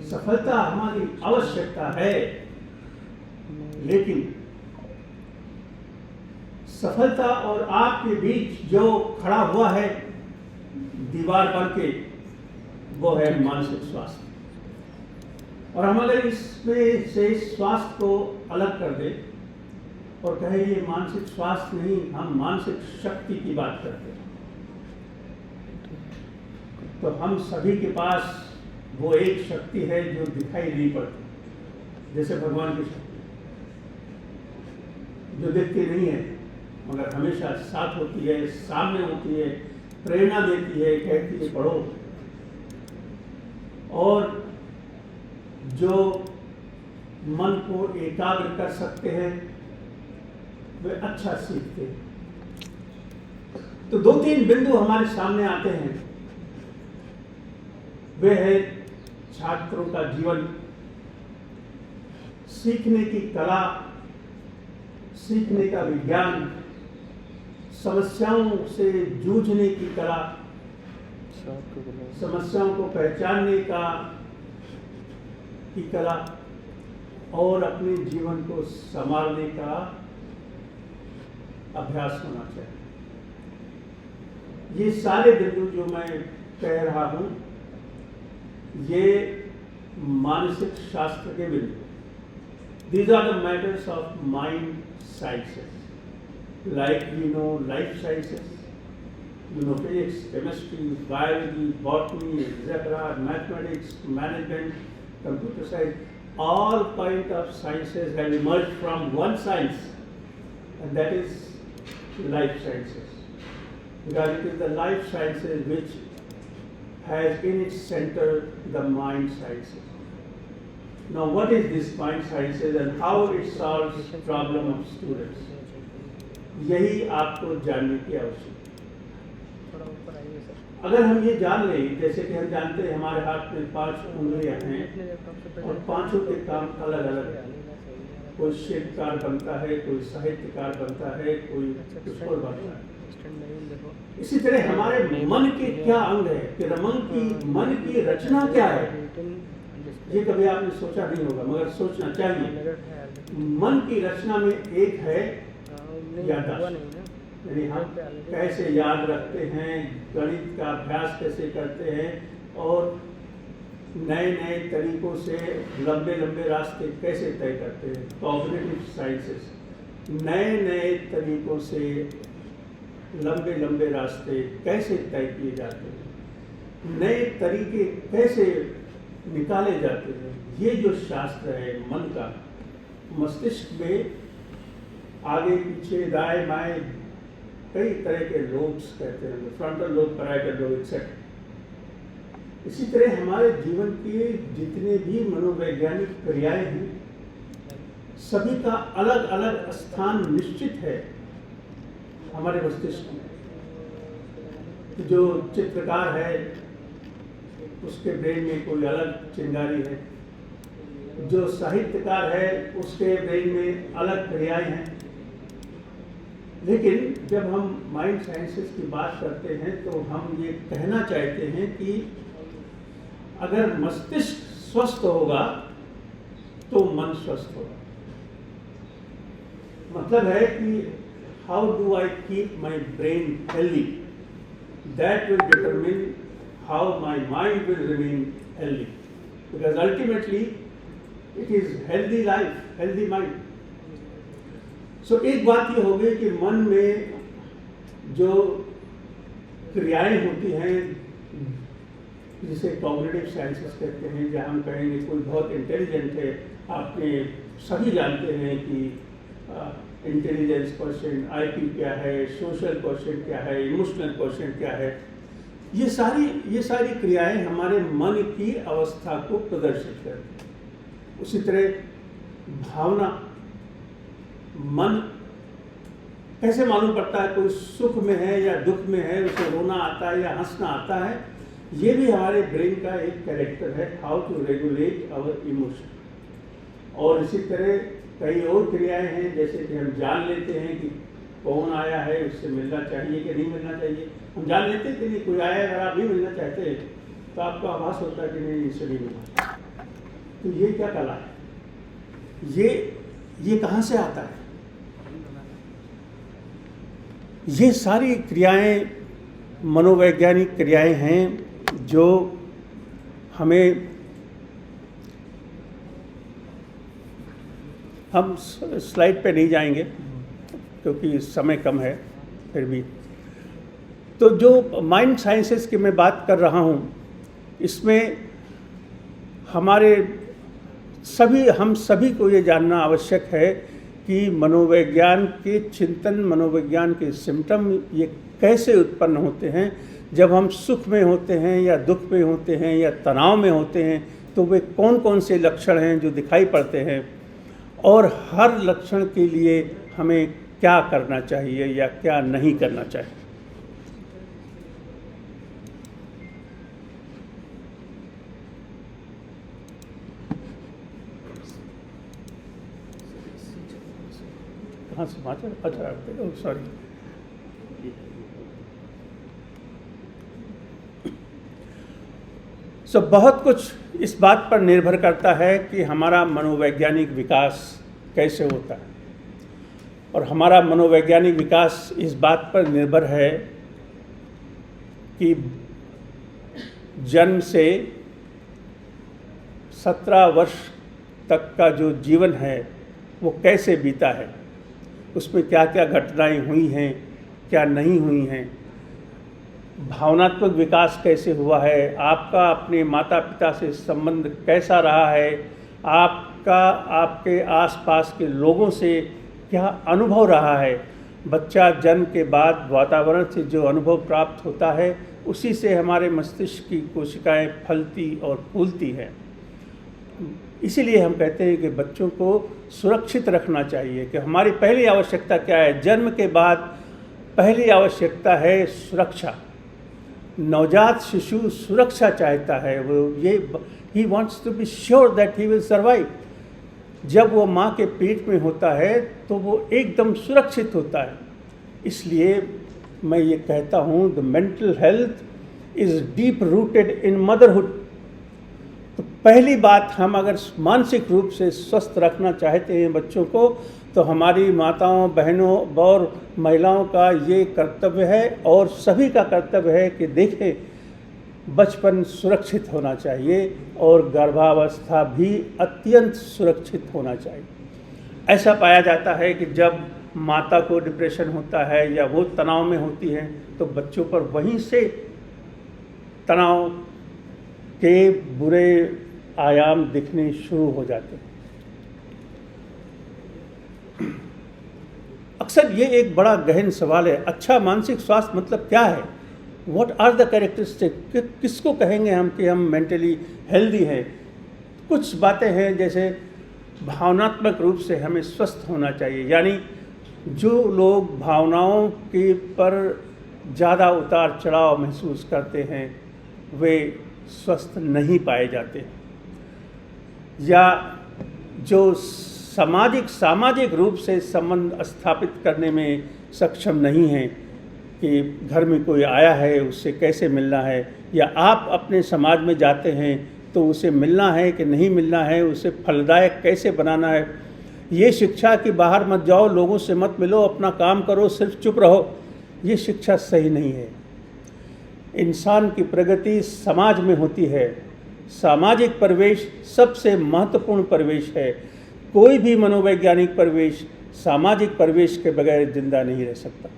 सफलता हमारी आवश्यकता है, लेकिन सफलता और आपके बीच जो खड़ा हुआ है दीवार बन के, वो है मानसिक स्वास्थ्य। और हम अगर इसमें से स्वास्थ्य को अलग कर दें और कहें ये मानसिक स्वास्थ्य नहीं, हम मानसिक शक्ति की बात करते हैं, तो हम सभी के पास वो एक शक्ति है जो दिखाई नहीं पड़ती, जैसे भगवान की शक्ति, जो दिखती नहीं है मगर हमेशा साथ होती है, सामने होती है, प्रेरणा देती है, कहती है पढ़ो। और जो मन को एकाग्र कर सकते हैं वे अच्छा सीखते हैं। तो 2-3 बिंदु हमारे सामने आते हैं, वे है छात्रों का जीवन, सीखने की कला, सीखने का विज्ञान, समस्याओं से जूझने की कला, समस्याओं को पहचानने की कला और अपने जीवन को संभालने का अभ्यास होना चाहिए। ये सारे बिंदु जो मैं कह रहा हूं, ये मानसिक शास्त्र के बिंदु। These are the matters of mind sciences. Like we know life sciences, you know physics, chemistry, biology, botany, etc., mathematics, management, computer science, all kind of sciences have emerged from one science, and that is life sciences. Because it is the life sciences which has in its center the mind sciences. Now, what is this mind sciences and how it solves problem of students? यही आपको जानने की आवश्यकता है। अगर हम ये जान लें, जैसे कि हम जानते हैं हमारे हाथ में 5 उंगलियां हैं और पांचों के काम अलग अलग हैं। कोई शिल्पकार बनता है, कोई साहित्यकार बनता है, कोई कुछ और बनता है। इसी तरह हमारे मन के क्या अंग है, कि मन की रचना क्या है, ये कभी आपने सोचा नहीं होगा, मगर सोचना चाहिए। मन की रचना में एक है याददाश्त, यानी हम कैसे याद रखते हैं, गणित का अभ्यास कैसे करते हैं और नए नए तरीकों से लंबे लंबे रास्ते कैसे तय करते हैं। कॉग्निटिव साइंसेस नए नए तरीकों से लंबे लंबे रास्ते कैसे तय किए जाते हैं, नए तरीके कैसे निकाले जाते हैं। ये जो शास्त्र है मन का, मस्तिष्क में आगे पीछे दाएं बाएं कई तरह के लोब्स कहते हैं, frontal lobe, parietal lobe etcetera. इसी तरह हमारे जीवन के जितने भी मनोवैज्ञानिक क्रियाएं हैं, सभी का अलग अलग स्थान निश्चित है हमारे मस्तिष्क में। जो चित्रकार है उसके ब्रेन में कोई अलग चिंगारी है, जो साहित्यकार है उसके ब्रेन में अलग क्रियाएं हैं। लेकिन जब हम माइंड साइंसेस की बात करते हैं तो हम ये कहना चाहते हैं कि अगर मस्तिष्क स्वस्थ होगा तो मन स्वस्थ होगा। मतलब है कि how do I keep my brain healthy, that will determine how my mind will remain healthy, because ultimately it is healthy life, healthy mind. So एक बात ये हो गई कि मन में जो क्रियाएं होती हैं जिसे कॉग्निटिव साइंसेस कहते हैं, जहाँ हम कहेंगे कोई बहुत इंटेलिजेंट है, आपने सभी जानते हैं कि इंटेलिजेंस क्वेश्चन, IQ क्या है, सोशल क्वेश्चन क्या है, इमोशनल क्वेश्चन क्या है। ये सारी क्रियाएं हमारे मन की अवस्था को प्रदर्शित करती हैं। उसी तरह भावना, मन कैसे मालूम पड़ता है कोई सुख में है या दुख में है, उसे रोना आता है या हंसना आता है, ये भी हमारे ब्रेन का एक कैरेक्टर है, how to regulate our emotion. और इसी तरह कई और क्रियाएं हैं, जैसे कि हम जान लेते हैं कि कौन आया है, उससे मिलना चाहिए कि नहीं मिलना चाहिए। हम जान लेते हैं कि नहीं, कोई आया अगर आप नहीं मिलना चाहते तो आपको आभास होता है कि नहीं, इससे नहीं मिलना। तो ये क्या कला है, ये कहाँ से आता है? ये सारी क्रियाएं मनोवैज्ञानिक क्रियाएं हैं जो हमें, हम स्लाइड पे नहीं जाएंगे क्योंकि समय कम है, फिर भी तो जो माइंड साइंसेस की मैं बात कर रहा हूँ, इसमें हम सभी को ये जानना आवश्यक है कि मनोविज्ञान के चिंतन, मनोविज्ञान के सिम्टम ये कैसे उत्पन्न होते हैं। जब हम सुख में होते हैं या दुख में होते हैं या तनाव में होते हैं तो वे कौन कौन से लक्षण हैं जो दिखाई पड़ते हैं, और हर लक्षण के लिए हमें क्या करना चाहिए या क्या नहीं करना चाहिए। कहाँ समाचार, अच्छा सॉरी, बहुत कुछ इस बात पर निर्भर करता है कि हमारा मनोवैज्ञानिक विकास कैसे होता है, और हमारा मनोवैज्ञानिक विकास इस बात पर निर्भर है कि जन्म से 17 वर्ष तक का जो जीवन है वो कैसे बीता है, उसमें क्या क्या घटनाएं हुई हैं, क्या नहीं हुई हैं, भावनात्मक विकास कैसे हुआ है, आपका अपने माता पिता से संबंध कैसा रहा है, आपका आपके आसपास के लोगों से क्या अनुभव रहा है। बच्चा जन्म के बाद वातावरण से जो अनुभव प्राप्त होता है उसी से हमारे मस्तिष्क की कोशिकाएं फलती और फूलती हैं। इसीलिए हम कहते हैं कि बच्चों को सुरक्षित रखना चाहिए, कि हमारी पहली आवश्यकता क्या है। जन्म के बाद पहली आवश्यकता है सुरक्षा। नवजात शिशु सुरक्षा चाहता है, he wants to be sure that he will survive. जब वो माँ के पेट में होता है तो वो एकदम सुरक्षित होता है। इसलिए मैं ये कहता हूँ, the mental health is deep rooted in motherhood. तो पहली बात, हम अगर मानसिक रूप से स्वस्थ रखना चाहते हैं बच्चों को, तो हमारी माताओं, बहनों और महिलाओं का ये कर्तव्य है, और सभी का कर्तव्य है कि देखें बचपन सुरक्षित होना चाहिए और गर्भावस्था भी अत्यंत सुरक्षित होना चाहिए। ऐसा पाया जाता है कि जब माता को डिप्रेशन होता है या वो तनाव में होती है तो बच्चों पर वहीं से तनाव के बुरे आयाम दिखने शुरू हो जाते हैं। अक्सर ये एक बड़ा गहन सवाल है, अच्छा मानसिक स्वास्थ्य मतलब क्या है? व्हाट आर द कैरेक्टरिस्टिक, किसको कहेंगे हम कि हम मेंटली हेल्दी हैं? कुछ बातें हैं, जैसे भावनात्मक रूप से हमें स्वस्थ होना चाहिए, यानी जो लोग भावनाओं के पर ज़्यादा उतार चढ़ाव महसूस करते हैं वे स्वस्थ नहीं पाए जाते, या जो सामाजिक रूप से संबंध स्थापित करने में सक्षम नहीं हैं कि घर में कोई आया है उससे कैसे मिलना है, या आप अपने समाज में जाते हैं तो उसे मिलना है कि नहीं मिलना है, उसे फलदायक कैसे बनाना है। ये शिक्षा कि बाहर मत जाओ, लोगों से मत मिलो, अपना काम करो, सिर्फ चुप रहो, ये शिक्षा सही नहीं है। इंसान की प्रगति समाज में होती है। सामाजिक परिवेश सबसे महत्वपूर्ण परिवेश है। कोई भी मनोवैज्ञानिक परिवेश सामाजिक परिवेश के बगैर जिंदा नहीं रह सकता।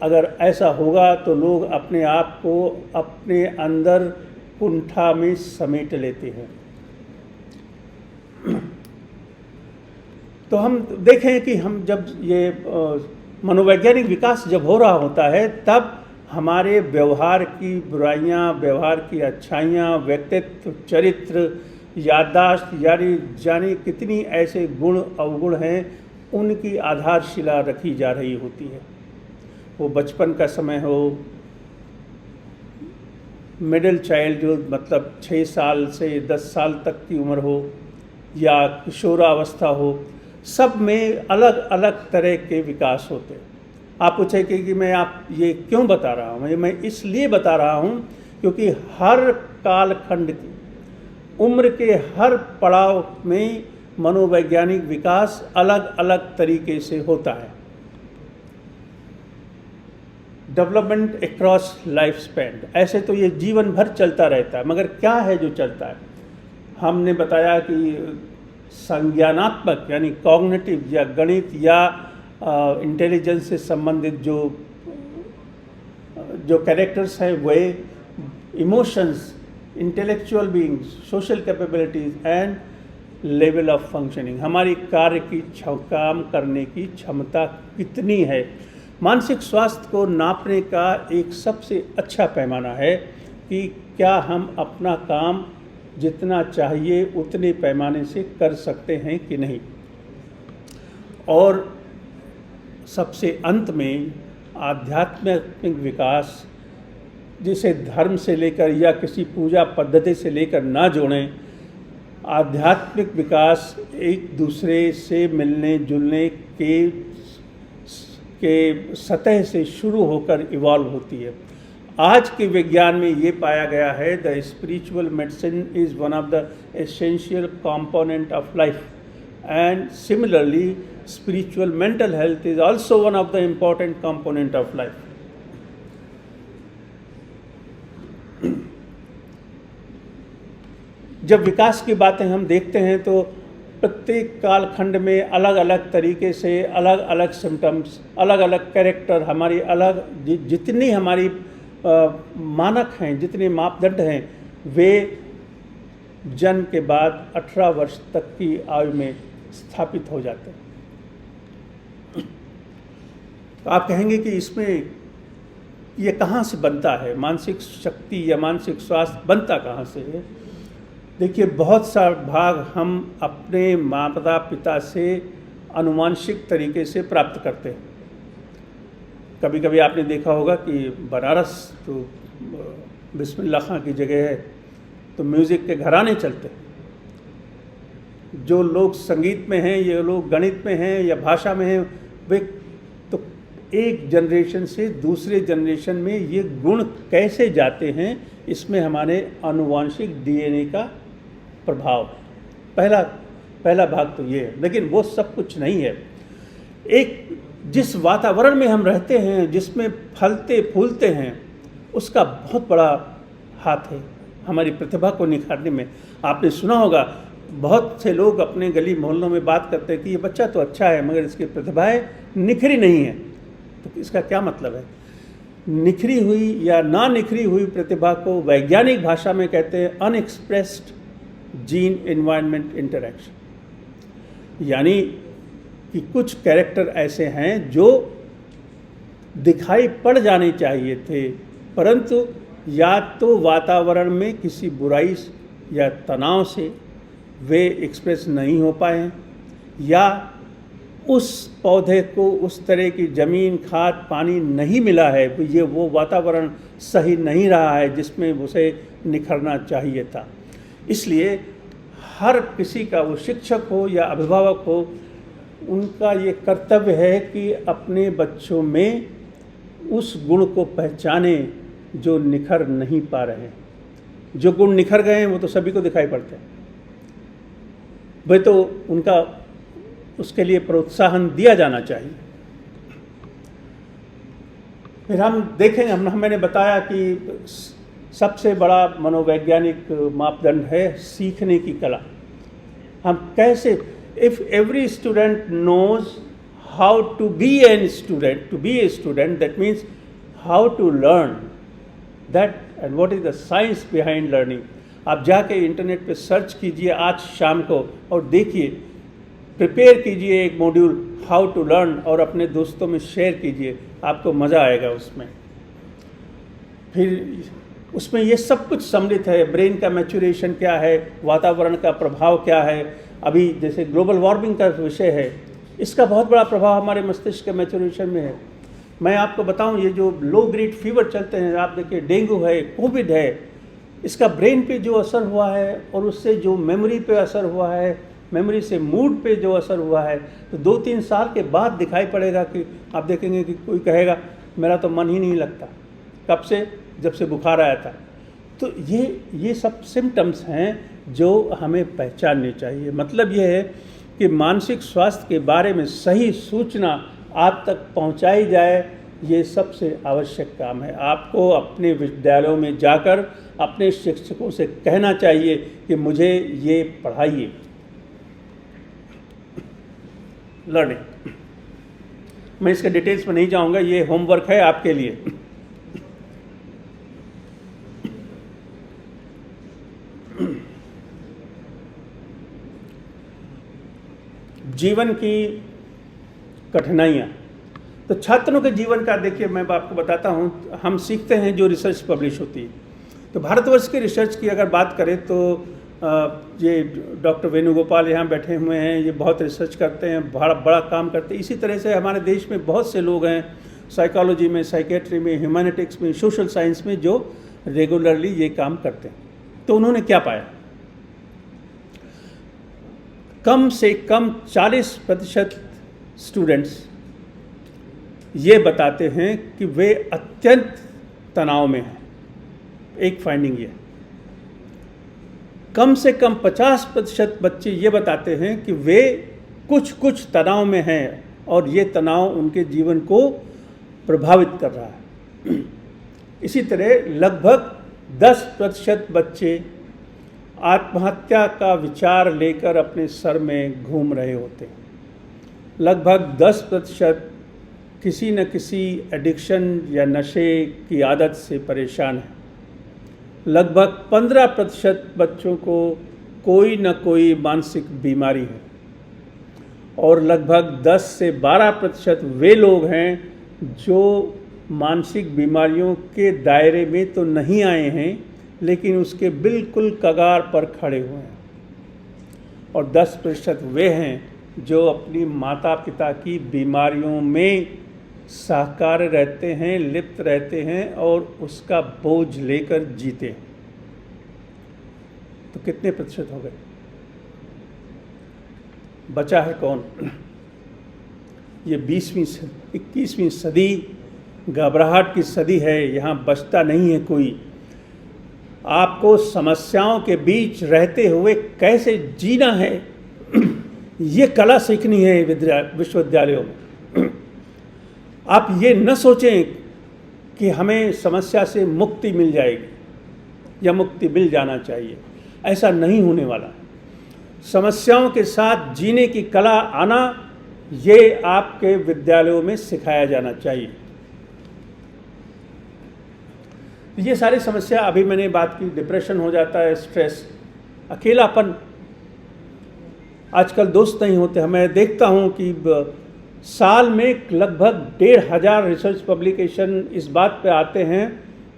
अगर ऐसा होगा तो लोग अपने आप को अपने अंदर कुंठा में समेट लेते हैं। तो हम देखें कि हम जब ये मनोवैज्ञानिक विकास जब हो रहा होता है तब हमारे व्यवहार की बुराइयां, व्यवहार की अच्छाइयां, व्यक्तित्व, चरित्र, याददाश्त, यानी कितनी ऐसे गुण अवगुण हैं, उनकी आधारशिला रखी जा रही होती है। वो बचपन का समय हो, मिडिल चाइल्ड जो मतलब 6 साल से 10 साल तक की उम्र हो, या किशोरावस्था हो, सब में अलग अलग तरह के विकास होते हैं। आप पूछेंगे कि मैं आप ये क्यों बता रहा हूँ, मैं इसलिए बता रहा हूँ क्योंकि हर कालखंड की उम्र के हर पड़ाव में मनोवैज्ञानिक विकास अलग अलग तरीके से होता है। डेवलपमेंट अक्रॉस लाइफ स्पैन, ऐसे तो ये जीवन भर चलता रहता है, मगर क्या है जो चलता है? हमने बताया कि संज्ञानात्मक यानी कॉग्निटिव या गणित या इंटेलिजेंस से संबंधित जो कैरेक्टर्स हैं वे emotions, intellectual beings, social capabilities and level of functioning, हमारी कार्य की काम करने की क्षमता कितनी है। मानसिक स्वास्थ्य को नापने का एक सबसे अच्छा पैमाना है कि क्या हम अपना काम जितना चाहिए उतने पैमाने से कर सकते हैं कि नहीं। और सबसे अंत में आध्यात्मिक विकास, जिसे धर्म से लेकर या किसी पूजा पद्धति से लेकर ना जोड़ें, आध्यात्मिक विकास एक दूसरे से मिलने जुलने के सतह से शुरू होकर इवॉल्व होती है। आज के विज्ञान में ये पाया गया है the spiritual medicine is one of the essential component of life and similarly spiritual mental health is also one of the important component of life. जब विकास की बातें हम देखते हैं तो प्रत्येक कालखंड में अलग अलग तरीके से अलग अलग सिम्टम्स, अलग अलग कैरेक्टर, हमारी अलग जितनी हमारी मानक हैं, जितने मापदंड हैं, वे जन्म के बाद 18 वर्ष तक की आयु में स्थापित हो जाते हैं। तो आप कहेंगे कि इसमें ये कहाँ से बनता है, मानसिक शक्ति या मानसिक स्वास्थ्य बनता कहाँ से है? देखिए, बहुत सा भाग हम अपने माता पिता से अनुवांशिक तरीके से प्राप्त करते हैं। कभी कभी आपने देखा होगा कि बनारस तो बिस्मिल्लाह खां की जगह है, तो म्यूज़िक के घराने चलते हैं। जो लोग संगीत में हैं, ये लोग गणित में हैं या भाषा में हैं, वे तो एक जनरेशन से दूसरे जनरेशन में ये गुण कैसे जाते हैं, इसमें हमारे आनुवांशिक डीएनए का प्रभाव पहला भाग तो ये है। लेकिन वो सब कुछ नहीं है। एक जिस वातावरण में हम रहते हैं, जिसमें फलते फूलते हैं, उसका बहुत बड़ा हाथ है हमारी प्रतिभा को निखारने में। आपने सुना होगा, बहुत से लोग अपने गली मोहल्लों में बात करते हैं कि ये बच्चा तो अच्छा है मगर इसकी प्रतिभाएं निखरी नहीं है। तो इसका क्या मतलब है? निखरी हुई या ना निखरी हुई प्रतिभा को वैज्ञानिक भाषा में कहते हैं अनएक्सप्रेस्ड जीन एनवायरनमेंट इंटरैक्शन। यानी कि कुछ कैरेक्टर ऐसे हैं जो दिखाई पड़ जाने चाहिए थे, परंतु या तो वातावरण में किसी बुराई या तनाव से वे एक्सप्रेस नहीं हो पाए, या उस पौधे को उस तरह की ज़मीन, खाद, पानी नहीं मिला है, ये वो वातावरण सही नहीं रहा है जिसमें उसे निखरना चाहिए था। इसलिए हर किसी का, वो शिक्षक हो या अभिभावक हो, उनका ये कर्तव्य है कि अपने बच्चों में उस गुण को पहचाने जो निखर नहीं पा रहे हैं। जो गुण निखर गए हैं वो तो सभी को दिखाई पड़ते हैं, वे तो उनका उसके लिए प्रोत्साहन दिया जाना चाहिए। फिर हम देखेंगे, मैंने बताया कि सबसे बड़ा मनोवैज्ञानिक मापदंड है सीखने की कला। हम कैसे, if every student knows how to be an student, to be a student, that means how to learn that and what is the science behind learning. आप जाके इंटरनेट पे सर्च कीजिए आज शाम को और देखिए, प्रिपेयर कीजिए एक मॉड्यूल हाउ टू लर्न और अपने दोस्तों में शेयर कीजिए, आपको मज़ा आएगा उसमें। फिर उसमें ये सब कुछ सम्मिलित है, ब्रेन का मैच्योरेशन क्या है, वातावरण का प्रभाव क्या है। अभी जैसे ग्लोबल वार्मिंग का विषय है, इसका बहुत बड़ा प्रभाव हमारे मस्तिष्क के मैच्योरेशन में है। मैं आपको बताऊं, ये जो लो ग्रेड फीवर चलते हैं, आप देखिए डेंगू है, कोविड है, इसका ब्रेन पे जो असर हुआ है और उससे जो मेमोरी पे असर हुआ है मेमोरी से, मूड पे जो असर हुआ है, तो 2-3 साल के बाद दिखाई पड़ेगा कि आप देखेंगे कि कोई कहेगा मेरा तो मन ही नहीं लगता। कब से? जब से बुखार आया था। तो ये सब सिम्टम्स हैं जो हमें पहचानने चाहिए। मतलब ये है कि मानसिक स्वास्थ्य के बारे में सही सूचना आप तक पहुंचाई जाए, ये सबसे आवश्यक काम है। आपको अपने विद्यालयों में जाकर अपने शिक्षकों से कहना चाहिए कि मुझे ये पढ़ाइए। लर्निंग, मैं इसके डिटेल्स में नहीं जाऊंगा, ये होमवर्क है आपके लिए। जीवन की कठिनाइयाँ, तो छात्रों के जीवन का देखिए मैं आपको बताता हूँ। हम सीखते हैं जो रिसर्च पब्लिश होती है, तो भारतवर्ष की रिसर्च की अगर बात करें तो ये डॉक्टर वेणुगोपाल यहाँ बैठे हुए हैं, ये बहुत रिसर्च करते हैं, बड़ा काम करते हैं। इसी तरह से हमारे देश में बहुत से लोग हैं साइकोलॉजी में, साइकेट्री में, ह्यूमैनिटिक्स में, सोशल साइंस में जो रेगुलरली ये काम करते हैं। तो उन्होंने क्या पाया? कम से कम 40% स्टूडेंट्स ये बताते हैं कि वे अत्यंत तनाव में हैं। एक फाइंडिंग ये। कम से कम 50% बच्चे ये बताते हैं कि वे कुछ तनाव में हैं और ये तनाव उनके जीवन को प्रभावित कर रहा है। इसी तरह लगभग 10% बच्चे आत्महत्या का विचार लेकर अपने सर में घूम रहे होते हैं। लगभग 10% किसी न किसी एडिक्शन या नशे की आदत से परेशान है। लगभग 15% बच्चों को कोई न कोई मानसिक बीमारी है और लगभग 10 से 12% वे लोग हैं जो मानसिक बीमारियों के दायरे में तो नहीं आए हैं लेकिन उसके बिल्कुल कगार पर खड़े हुए हैं, और 10% वे हैं जो अपनी माता पिता की बीमारियों में सहकार्य रहते हैं, लिप्त रहते हैं और उसका बोझ लेकर जीते हैं। तो कितने प्रतिशत हो गए? बचा है कौन? ये 21वीं सदी घबराहट की सदी है, यहाँ बचता नहीं है कोई। आपको समस्याओं के बीच रहते हुए कैसे जीना है, ये कला सीखनी है विश्वविद्यालयों में। आप ये न सोचें कि हमें समस्या से मुक्ति मिल जाएगी या मुक्ति मिल जाना चाहिए, ऐसा नहीं होने वाला। समस्याओं के साथ जीने की कला आना, ये आपके विद्यालयों में सिखाया जाना चाहिए। ये सारी समस्या, अभी मैंने बात की, डिप्रेशन हो जाता है, स्ट्रेस, अकेलापन, आजकल दोस्त नहीं होते। मैं देखता हूँ कि साल में लगभग 1,500 रिसर्च पब्लिकेशन इस बात पे आते हैं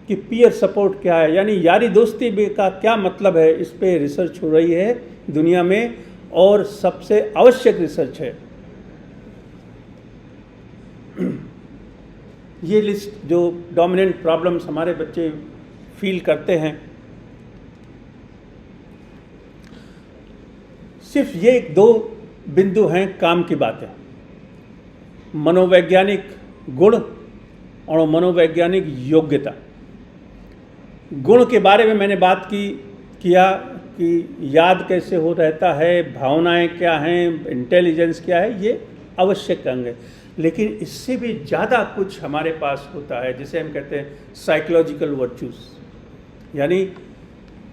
कि पीयर सपोर्ट क्या है, यानी यारी दोस्ती का क्या मतलब है, इस पे रिसर्च हो रही है दुनिया में और सबसे आवश्यक रिसर्च है। ये लिस्ट जो डोमिनेंट प्रॉब्लम्स हमारे बच्चे फील करते हैं, सिर्फ ये 2 बिंदु हैं काम की बातें। मनोवैज्ञानिक गुण और मनोवैज्ञानिक योग्यता। गुण के बारे में मैंने बात किया कि याद कैसे हो रहता है, भावनाएं क्या हैं, इंटेलिजेंस क्या है, ये आवश्यक अंग है। लेकिन इससे भी ज़्यादा कुछ हमारे पास होता है जिसे हम कहते हैं साइकोलॉजिकल वर्चूज, यानी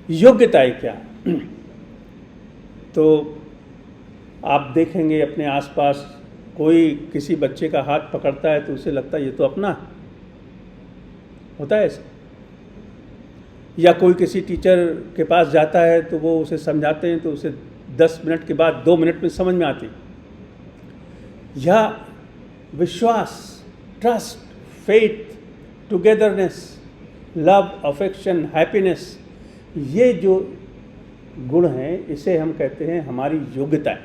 योग्यताएं क्या। तो आप देखेंगे अपने आसपास कोई किसी बच्चे का हाथ पकड़ता है तो उसे लगता है ये तो अपना होता है ऐसा, या कोई किसी टीचर के पास जाता है तो वो उसे समझाते हैं तो उसे 10 मिनट के बाद 2 मिनट में समझ में आती। या विश्वास, trust, faith, togetherness, love, affection, happiness, ये जो गुण हैं इसे हम कहते हैं हमारी योग्यताएं।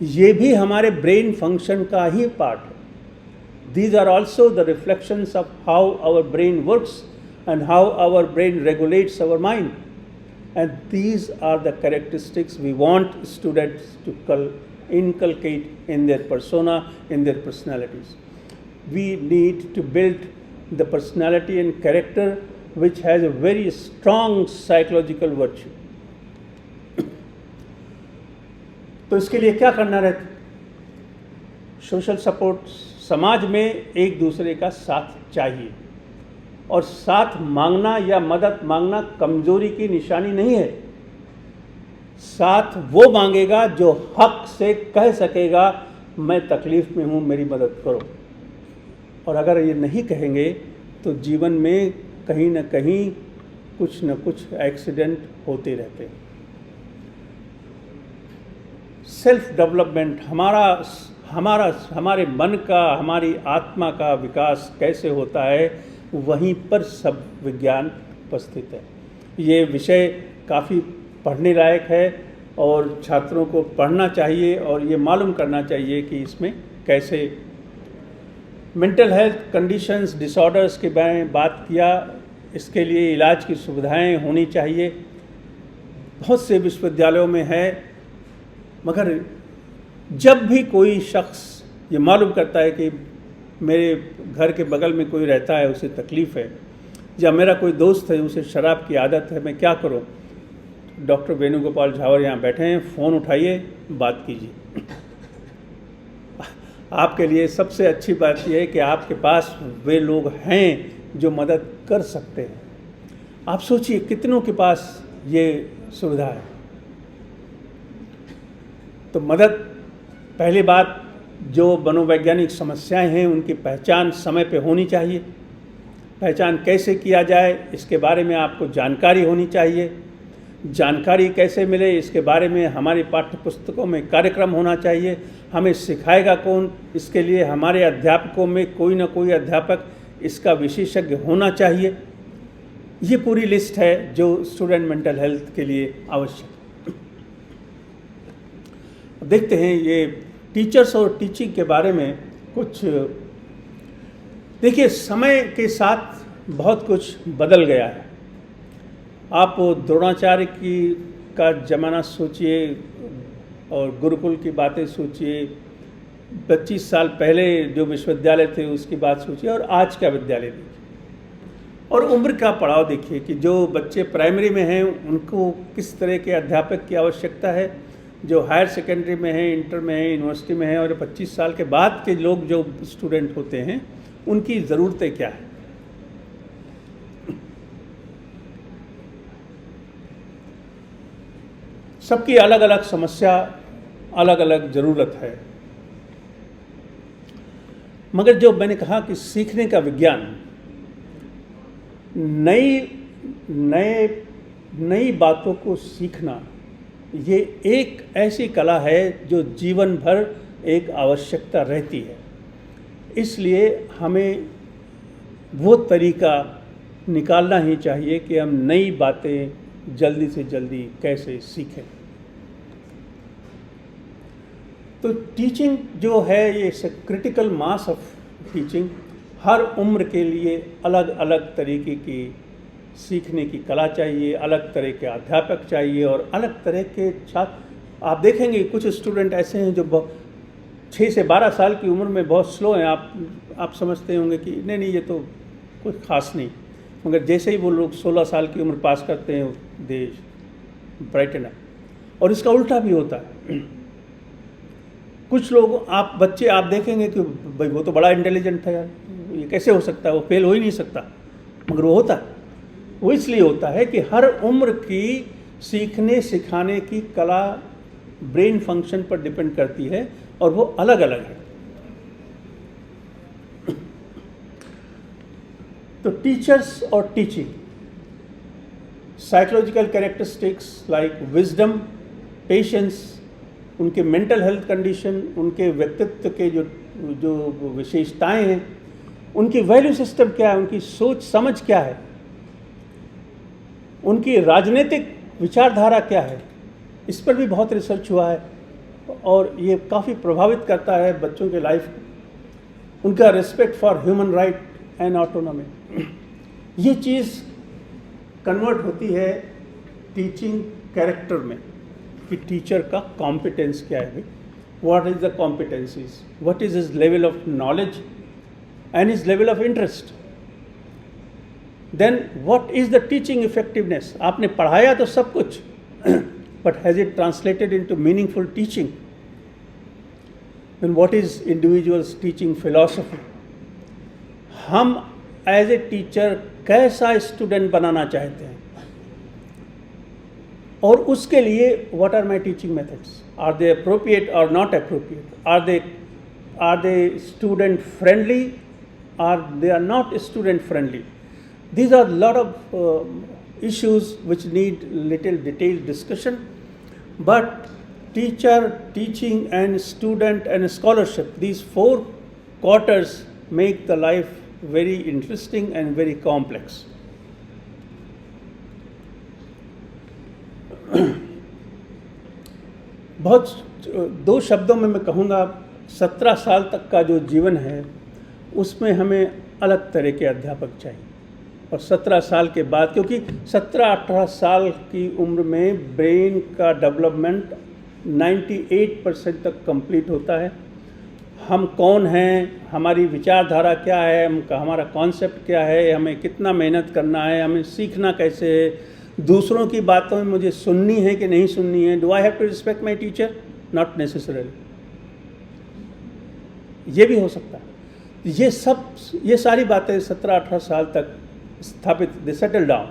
ये भी हमारे ब्रेन फंक्शन का ही पार्ट है। These are also the reflections of how our brain works and how our brain regulates our mind and these are the characteristics we want students to inculcate in their persona, in their personalities. We need to build the personality and character which has a very strong psychological virtue. तो इसके लिए क्या करना रहता है? Social support, समाज में एक दूसरे का साथ चाहिए, और साथ मांगना या मदद मांगना कमजोरी की निशानी नहीं है। साथ वो मांगेगा जो हक से कह सकेगा मैं तकलीफ में हूँ, मेरी मदद करो। और अगर ये नहीं कहेंगे तो जीवन में कहीं ना कहीं कुछ न कुछ एक्सीडेंट होते रहते हैं। सेल्फ डेवलपमेंट, हमारे मन का, हमारी आत्मा का विकास कैसे होता है, वहीं पर सब विज्ञान उपस्थित है। ये विषय काफ़ी पढ़ने लायक है और छात्रों को पढ़ना चाहिए और ये मालूम करना चाहिए कि इसमें कैसे मेंटल हेल्थ कंडीशंस, डिसऑर्डर्स के बारे में बात किया। इसके लिए इलाज की सुविधाएं होनी चाहिए। बहुत से विश्वविद्यालयों में है, मगर जब भी कोई शख्स ये मालूम करता है कि मेरे घर के बगल में कोई रहता है, उसे तकलीफ़ है, या मेरा कोई दोस्त है उसे शराब की आदत है, मैं क्या करूं? डॉक्टर वेणुगोपाल झावर यहाँ बैठे हैं, फ़ोन उठाइए, बात कीजिए। आपके लिए सबसे अच्छी बात यह है कि आपके पास वे लोग हैं जो मदद कर सकते हैं। आप सोचिए कितनों के पास ये सुविधा है। तो मदद, पहली बात, जो मनोवैज्ञानिक समस्याएं हैं उनकी पहचान समय पे होनी चाहिए। पहचान कैसे किया जाए इसके बारे में आपको जानकारी होनी चाहिए। जानकारी कैसे मिले इसके बारे में हमारी पाठ्य पुस्तकों में कार्यक्रम होना चाहिए। हमें सिखाएगा कौन, इसके लिए हमारे अध्यापकों में कोई ना कोई अध्यापक इसका विशेषज्ञ होना चाहिए। ये पूरी लिस्ट है जो स्टूडेंट मेंटल हेल्थ के लिए आवश्यक। देखते हैं ये टीचर्स और टीचिंग के बारे में कुछ। देखिए, समय के साथ बहुत कुछ बदल गया है। आप द्रोणाचार्य का ज़माना सोचिए और गुरुकुल की बातें सोचिए, 25 साल पहले जो विश्वविद्यालय थे उसकी बात सोचिए, और आज का विद्यालय देखिए, और उम्र का पड़ाव देखिए कि जो बच्चे प्राइमरी में हैं उनको किस तरह के अध्यापक की आवश्यकता है, जो हायर सेकेंडरी में है, इंटर में है, यूनिवर्सिटी में है, और 25 साल के बाद के लोग जो स्टूडेंट होते हैं उनकी ज़रूरतें क्या है। सबकी अलग अलग समस्या, अलग अलग ज़रूरत है। मगर जो मैंने कहा कि सीखने का विज्ञान, नई बातों को सीखना, ये एक ऐसी कला है जो जीवन भर एक आवश्यकता रहती है। इसलिए हमें वो तरीका निकालना ही चाहिए कि हम नई बातें जल्दी से जल्दी कैसे सीखें। तो टीचिंग जो है, ये क्रिटिकल मास ऑफ टीचिंग, हर उम्र के लिए अलग अलग तरीके की सीखने की कला चाहिए, अलग तरह के अध्यापक चाहिए और अलग तरह के छात्र। आप देखेंगे कुछ स्टूडेंट ऐसे हैं जो 6 से 12 साल की उम्र में बहुत स्लो हैं। आप समझते होंगे कि नहीं ये तो कुछ खास नहीं, मगर जैसे ही वो लोग 16 साल की उम्र पास करते हैं दे ब्राइटन अप। और इसका उल्टा भी होता है। कुछ लोग बच्चे आप देखेंगे कि भाई वो तो बड़ा इंटेलिजेंट था यार, ये कैसे हो सकता है, वो फेल हो ही नहीं सकता, मगर वो होता है। वो इसलिए होता है कि हर उम्र की सीखने सिखाने की कला ब्रेन फंक्शन पर डिपेंड करती है और वो अलग अलग है। तो टीचर्स और teaching, psychological characteristics like wisdom, patience, उनके मेंटल हेल्थ कंडीशन, उनके व्यक्तित्व के जो विशेषताएं हैं, उनकी वैल्यू सिस्टम क्या है, उनकी सोच समझ क्या है, उनकी राजनीतिक विचारधारा क्या है, इस पर भी बहुत रिसर्च हुआ है और ये काफ़ी प्रभावित करता है बच्चों के लाइफ को। उनका respect for human right and autonomy, ये चीज़ कन्वर्ट होती है टीचिंग कैरेक्टर में कि टीचर का कॉम्पिटेंस क्या है भाई, what is the competencies, what is his level of knowledge and his level of interest, then what is the teaching effectiveness. आपने पढ़ाया तो सब कुछ, but has it translated into meaningful teaching, then what is individuals teaching philosophy. हम as a teacher कैसा student बनाना चाहते हैं, और उसके लिए what are my teaching methods, are they appropriate और not appropriate, are they student friendly, are they are not student friendly. These are a lot of issues which need little detailed discussion, but teacher, teaching and student and scholarship, these 4 quarters make the life very interesting and very complex. बहुत 2 शब्दों में मैं कहूँगा, 17 साल तक का जो जीवन है उसमें हमें अलग तरह के अध्यापक चाहिए, और 17 साल के बाद, क्योंकि 17-18 साल की उम्र में ब्रेन का डेवलपमेंट 98% तक कंप्लीट होता है। हम कौन हैं, हमारी विचारधारा क्या है, हमारा कॉन्सेप्ट क्या है, हमें कितना मेहनत करना है, हमें सीखना कैसे है, दूसरों की बातों में मुझे सुननी है कि नहीं सुननी है, do I have to respect my teacher, not necessarily, ये भी हो सकता है। ये सारी बातें 17-18 साल तक स्थापित, दे सेटल डाउन।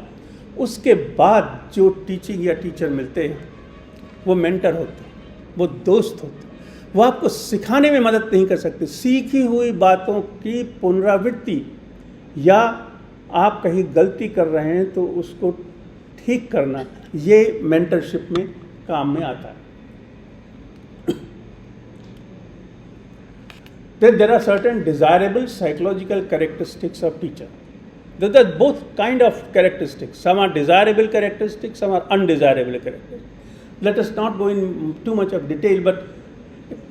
उसके बाद जो टीचिंग या टीचर मिलते हैं वो मेंटर होते हैं, वो दोस्त होते हैं, वो आपको सिखाने में मदद नहीं कर सकते। सीखी हुई बातों की पुनरावृत्ति, या आप कहीं गलती कर रहे हैं तो उसको ठीक करना, ये मेंटरशिप में काम में आता है। There are certain desirable psychological characteristics of teacher. There are both kind of characteristics. Some are desirable characteristics, some are undesirable characteristics. Let us not go in too much of detail, but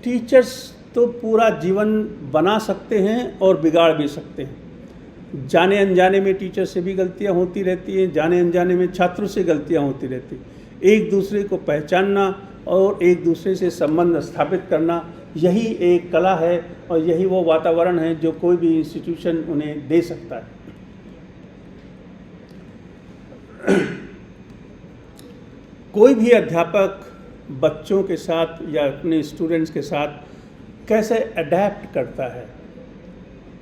teachers तो पूरा जीवन बना सकते हैं और बिगाड़ भी सकते हैं। जाने अनजाने में टीचर से भी गलतियां होती रहती हैं, जाने अनजाने में छात्रों से गलतियां होती रहती हैं। एक दूसरे को पहचानना और एक दूसरे से संबंध स्थापित करना, यही एक कला है और यही वो वातावरण है जो कोई भी इंस्टीट्यूशन उन्हें दे सकता है। कोई भी अध्यापक बच्चों के साथ या अपने स्टूडेंट्स के साथ कैसे अडेप्ट करता है,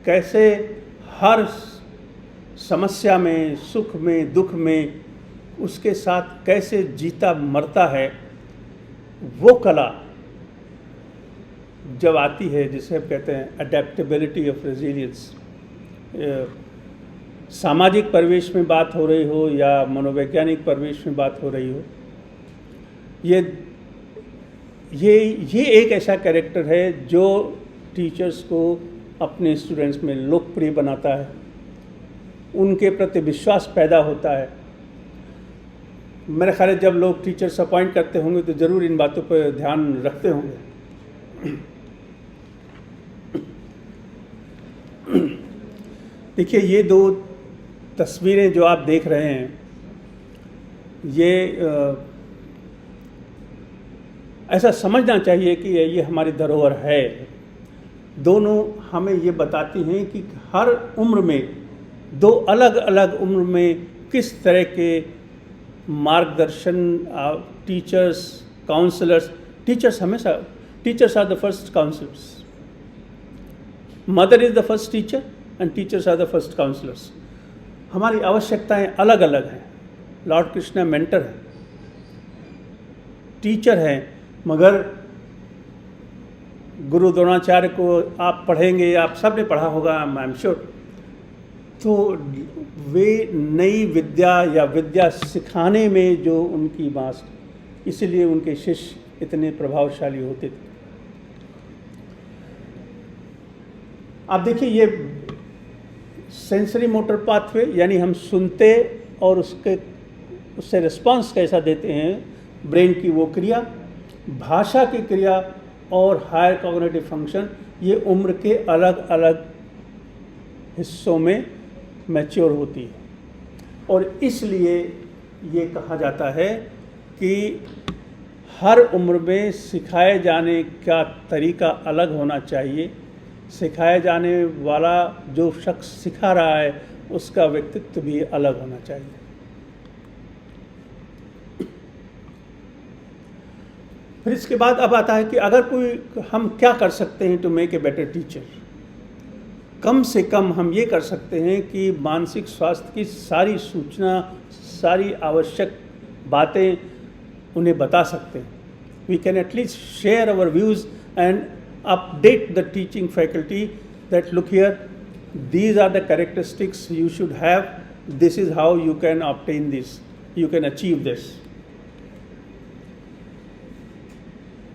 कैसे हर समस्या में, सुख में, दुख में उसके साथ कैसे जीता मरता है, वो कला जब आती है, जिसे हम कहते हैं अडेप्टेबिलिटी ऑफ रेजिलियंस, सामाजिक परिवेश में बात हो रही हो या मनोवैज्ञानिक परिवेश में बात हो रही हो, ये एक ऐसा कैरेक्टर है जो टीचर्स को अपने स्टूडेंट्स में लोकप्रिय बनाता है, उनके प्रति विश्वास पैदा होता है। मेरे ख्याल है जब लोग टीचर्स अपॉइंट करते होंगे तो ज़रूर इन बातों पर ध्यान रखते होंगे। देखिए, ये 2 तस्वीरें जो आप देख रहे हैं, ये ऐसा समझना चाहिए कि ये हमारी धरोहर है। दोनों हमें ये बताती हैं कि हर उम्र में, 2 अलग अलग उम्र में किस तरह के मार्गदर्शन टीचर्स, काउंसलर्स, टीचर्स हमेशा, teachers are the first counsellors, mother is the first teacher and teachers are the first counsellors. हमारी आवश्यकताएं अलग अलग हैं। लॉर्ड कृष्णा मेंटर है, टीचर हैं, मगर गुरु द्रोणाचार्य को आप पढ़ेंगे, आप सब ने पढ़ा होगा, आई एम श्योर, तो वे नई विद्या या विद्या सिखाने में जो उनकी मास्टर, इसलिए उनके शिष्य इतने प्रभावशाली होते थे। आप देखिए, ये सेंसरी मोटर पाथवे, यानी हम सुनते और उससे रिस्पांस कैसा देते हैं, ब्रेन की वो क्रिया, भाषा की क्रिया और हायर कॉग्निटिव फंक्शन, ये उम्र के अलग अलग हिस्सों में मैच्योर होती है। और इसलिए ये कहा जाता है कि हर उम्र में सिखाए जाने का तरीका अलग होना चाहिए। सिखाए जाने वाला जो शख्स सिखा रहा है उसका व्यक्तित्व भी अलग होना चाहिए। फिर इसके बाद अब आता है कि अगर कोई हम क्या कर सकते हैं to make a better teacher. कम से कम हम ये कर सकते हैं कि मानसिक स्वास्थ्य की सारी सूचना, सारी आवश्यक बातें उन्हें बता सकते हैं। We can at least share our views and update the teaching faculty that look here, these are the characteristics you should have, this is how you can obtain this, you can achieve this.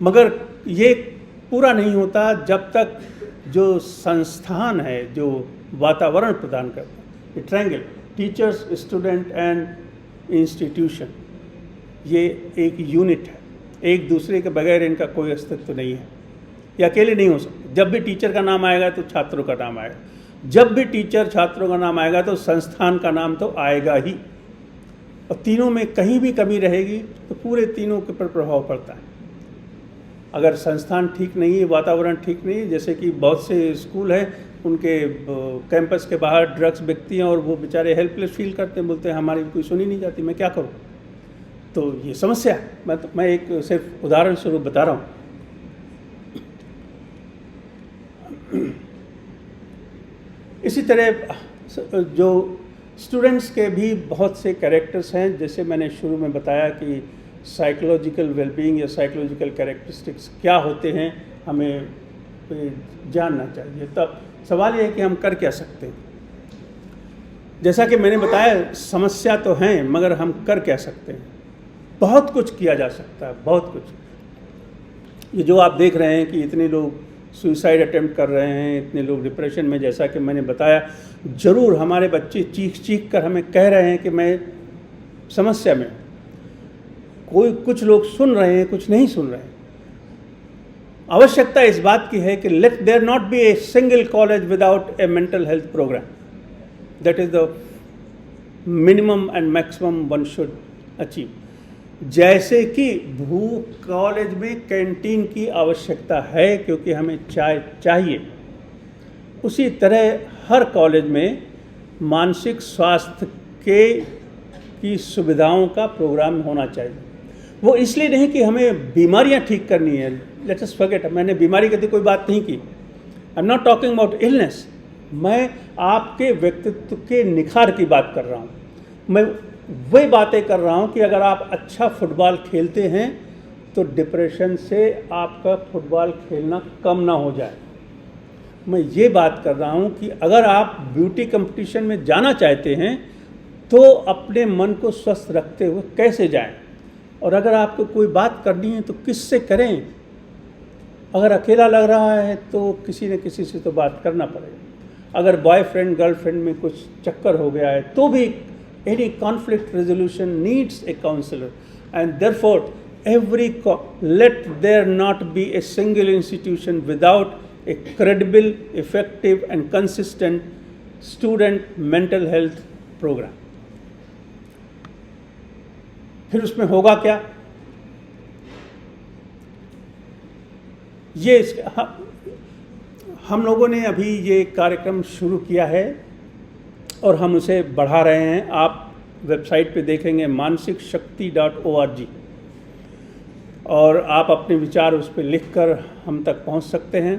मगर ये पूरा नहीं होता जब तक जो संस्थान है, जो वातावरण प्रदान करता है, triangle teachers, student and institution, ये एक यूनिट है। एक दूसरे के बगैर इनका कोई अस्तित्व नहीं है, ये अकेले नहीं हो सकते। जब भी टीचर का नाम आएगा तो छात्रों का नाम आएगा, जब भी टीचर छात्रों का नाम आएगा तो संस्थान का नाम तो आएगा ही। और तीनों में कहीं भी कमी रहेगी तो पूरे तीनों के पर प्रभाव पड़ता है। अगर संस्थान ठीक नहीं है, वातावरण ठीक नहीं है, जैसे कि बहुत से स्कूल हैं उनके कैंपस के बाहर ड्रग्स बिकती हैं और वो बेचारे हेल्पलेस फील करते हैं, बोलते हैं हमारी कोई सुनी नहीं जाती, मैं क्या करूँ। तो ये समस्या है। मैं एक सिर्फ उदाहरण स्वरूप बता रहा हूँ। इसी तरह जो स्टूडेंट्स के भी बहुत से कैरेक्टर्स हैं, जैसे मैंने शुरू में बताया कि साइकोलॉजिकल वेलबीइंग या साइकोलॉजिकल कैरेक्टरिस्टिक्स क्या होते हैं, हमें जानना चाहिए। तब सवाल ये है कि हम कर क्या सकते हैं। जैसा कि मैंने बताया, समस्या तो हैं मगर हम कर क्या सकते हैं। बहुत कुछ किया जा सकता है, बहुत कुछ। ये जो आप देख रहे हैं कि इतने लोग सुसाइड अटेम्प्ट कर रहे हैं, इतने लोग डिप्रेशन में, जैसा कि मैंने बताया, ज़रूर हमारे बच्चे चीख चीख कर हमें कह रहे हैं कि मैं समस्या में। कुछ लोग सुन रहे हैं, कुछ नहीं सुन रहे हैं। आवश्यकता इस बात की है कि let there not be a single college without a mental health programme. That is the minimum and maximum one should achieve. जैसे कि भू कॉलेज में कैंटीन की आवश्यकता है क्योंकि हमें चाय चाहिए, उसी तरह हर कॉलेज में मानसिक स्वास्थ्य की सुविधाओं का प्रोग्राम होना चाहिए। वो इसलिए नहीं कि हमें बीमारियां ठीक करनी है, लेट अस फॉरगेट, मैंने बीमारी की कोई बात नहीं की। I am not talking about illness. मैं आपके व्यक्तित्व के निखार की बात कर रहा हूँ। मैं वही बातें कर रहा हूँ कि अगर आप अच्छा फुटबॉल खेलते हैं तो डिप्रेशन से आपका फुटबॉल खेलना कम ना हो जाए। मैं ये बात कर रहा हूँ कि अगर आप ब्यूटी कंपटीशन में जाना चाहते हैं तो अपने मन को स्वस्थ रखते हुए कैसे जाएं, और अगर आपको कोई बात करनी है तो किससे करें। अगर अकेला लग रहा है तो किसी न किसी से तो बात करना पड़ेगा। अगर बॉयफ्रेंड गर्लफ्रेंड में कुछ चक्कर हो गया है तो भी any conflict resolution needs a counselor, and therefore let there not be a single institution without a credible, effective and consistent student mental health program. फिर उसमें होगा क्या? ये हम लोगों ने अभी ये कार्यक्रम शुरू किया है और हम उसे बढ़ा रहे हैं। आप वेबसाइट पे देखेंगे mansikshakti.org, और आप अपने विचार उस पर लिख कर हम तक पहुंच सकते हैं।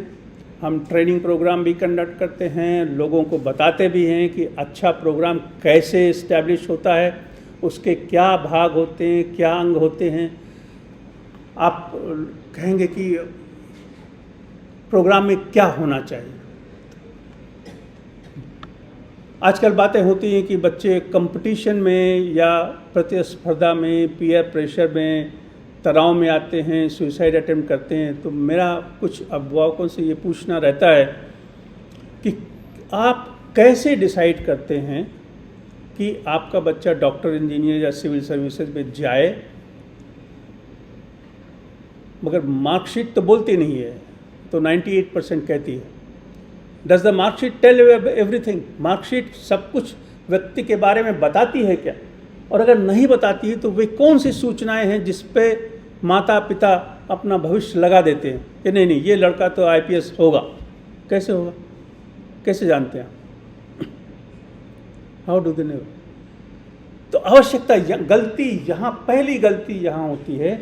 हम ट्रेनिंग प्रोग्राम भी कंडक्ट करते हैं, लोगों को बताते भी हैं कि अच्छा प्रोग्राम कैसे इस्टेब्लिश होता है, उसके क्या भाग होते हैं, क्या अंग होते हैं। आप कहेंगे कि प्रोग्राम में क्या होना चाहिए। आजकल बातें होती हैं कि बच्चे कंपटीशन में या प्रतिस्पर्धा में, पीयर प्रेशर में, तनाव में आते हैं, सुसाइड अटेम्प्ट करते हैं। तो मेरा कुछ अभिभावकों से ये पूछना रहता है कि आप कैसे डिसाइड करते हैं कि आपका बच्चा डॉक्टर, इंजीनियर या सिविल सर्विसेज में जाए, मगर मार्कशीट तो बोलती नहीं है, तो 98% कहती है। Does the marksheet tell everything? Marksheet सब कुछ व्यक्ति के बारे में बताती है क्या? और अगर नहीं बताती है तो वे कौन सी सूचनाएं हैं जिस पे माता पिता अपना भविष्य लगा देते हैं कि नहीं नहीं ये लड़का तो आईपीएस होगा। कैसे होगा, कैसे जानते हैं आप? How do they know? तो आवश्यकता गलती यहाँ, पहली गलती यहाँ होती है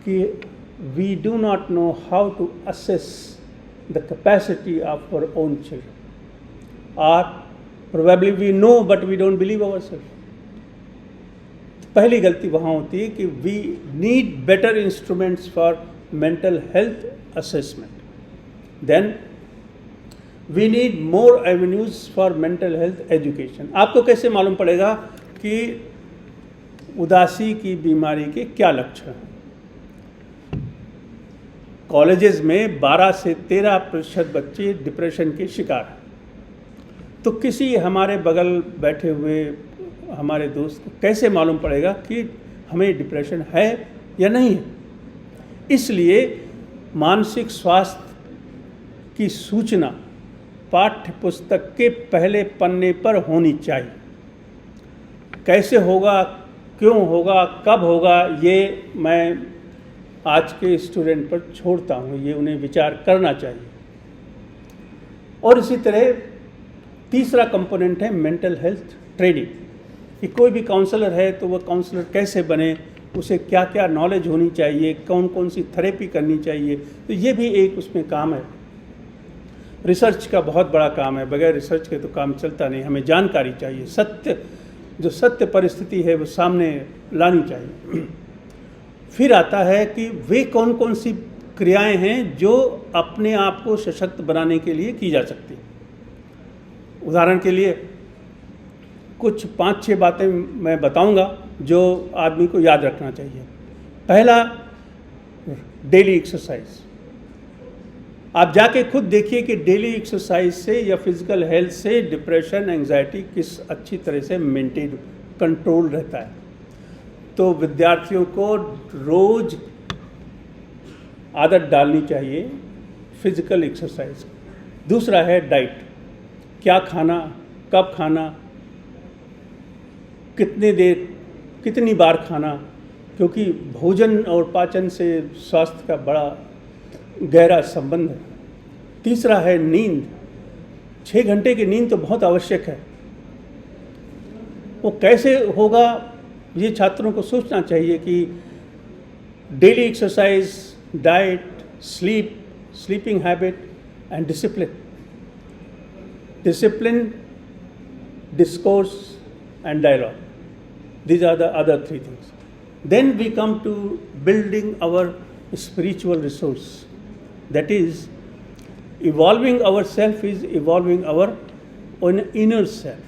कि we do not know how to assess the capacity of our own children, और probably we know but we don't believe ourselves. पहली गलती वहाँ होती है कि we need better instruments for mental health assessment, then we need more avenues for mental health education. आपको कैसे मालूम पड़ेगा कि उदासी की बीमारी के क्या लक्षण हैं? कॉलेजेस में 12 से 13% बच्चे डिप्रेशन के शिकार हैं। तो किसी हमारे बगल बैठे हुए हमारे दोस्त को कैसे मालूम पड़ेगा कि हमें डिप्रेशन है या नहीं है? इसलिए मानसिक स्वास्थ्य की सूचना पाठ्य पुस्तक के पहले पन्ने पर होनी चाहिए। कैसे होगा, क्यों होगा, कब होगा, ये मैं आज के स्टूडेंट पर छोड़ता हूँ, ये उन्हें विचार करना चाहिए। और इसी तरह तीसरा कंपोनेंट है मेंटल हेल्थ ट्रेनिंग, कि कोई भी काउंसलर है तो वह काउंसलर कैसे बने, उसे क्या क्या नॉलेज होनी चाहिए, कौन कौन सी थेरेपी करनी चाहिए, तो ये भी एक उसमें काम है। रिसर्च का बहुत बड़ा काम है, बगैर रिसर्च के तो काम चलता नहीं। हमें जानकारी चाहिए, सत्य परिस्थिति है वो सामने लानी चाहिए। फिर आता है कि वे कौन कौन सी क्रियाएं हैं जो अपने आप को सशक्त बनाने के लिए की जा सकती हैं। उदाहरण के लिए कुछ 5-6 बातें मैं बताऊंगा जो आदमी को याद रखना चाहिए। पहला, डेली एक्सरसाइज। आप जाके खुद देखिए कि डेली एक्सरसाइज से या फिजिकल हेल्थ से डिप्रेशन, एंजाइटी किस अच्छी तरह से मेंटेन, कंट्रोल रहता है। तो विद्यार्थियों को रोज आदत डालनी चाहिए फिजिकल एक्सरसाइज। दूसरा है डाइट, क्या खाना, कब खाना, कितने देर, कितनी बार खाना, क्योंकि भोजन और पाचन से स्वास्थ्य का बड़ा गहरा संबंध है। तीसरा है नींद। 6 घंटे की नींद तो बहुत आवश्यक है। वो कैसे होगा, ये छात्रों को सोचना चाहिए कि daily exercise, diet, sleeping habit and discipline, discourse and dialogue, these are the other 3 things. Then we come to building our spiritual resource, that is evolving ourself is evolving our inner self.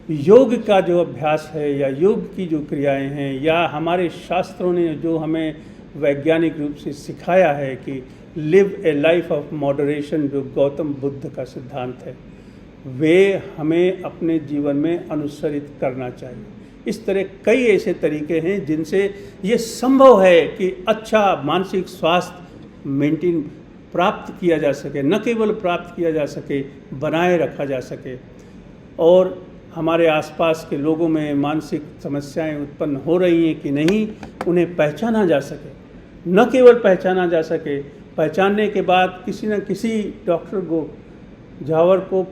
योग का जो अभ्यास है या योग की जो क्रियाएं हैं या हमारे शास्त्रों ने जो हमें वैज्ञानिक रूप से सिखाया है कि live A life of moderation, जो गौतम बुद्ध का सिद्धांत है, वे हमें अपने जीवन में अनुसरित करना चाहिए। इस तरह कई ऐसे तरीके हैं जिनसे ये संभव है कि अच्छा मानसिक स्वास्थ्य मेंटेन प्राप्त किया जा सके, न केवल प्राप्त किया जा सके, बनाए रखा जा सके, और हमारे आसपास के लोगों में मानसिक समस्याएं उत्पन्न हो रही हैं कि नहीं, उन्हें पहचाना जा सके। न केवल पहचाना जा सके, पहचानने के बाद किसी न किसी डॉक्टर को, झावर को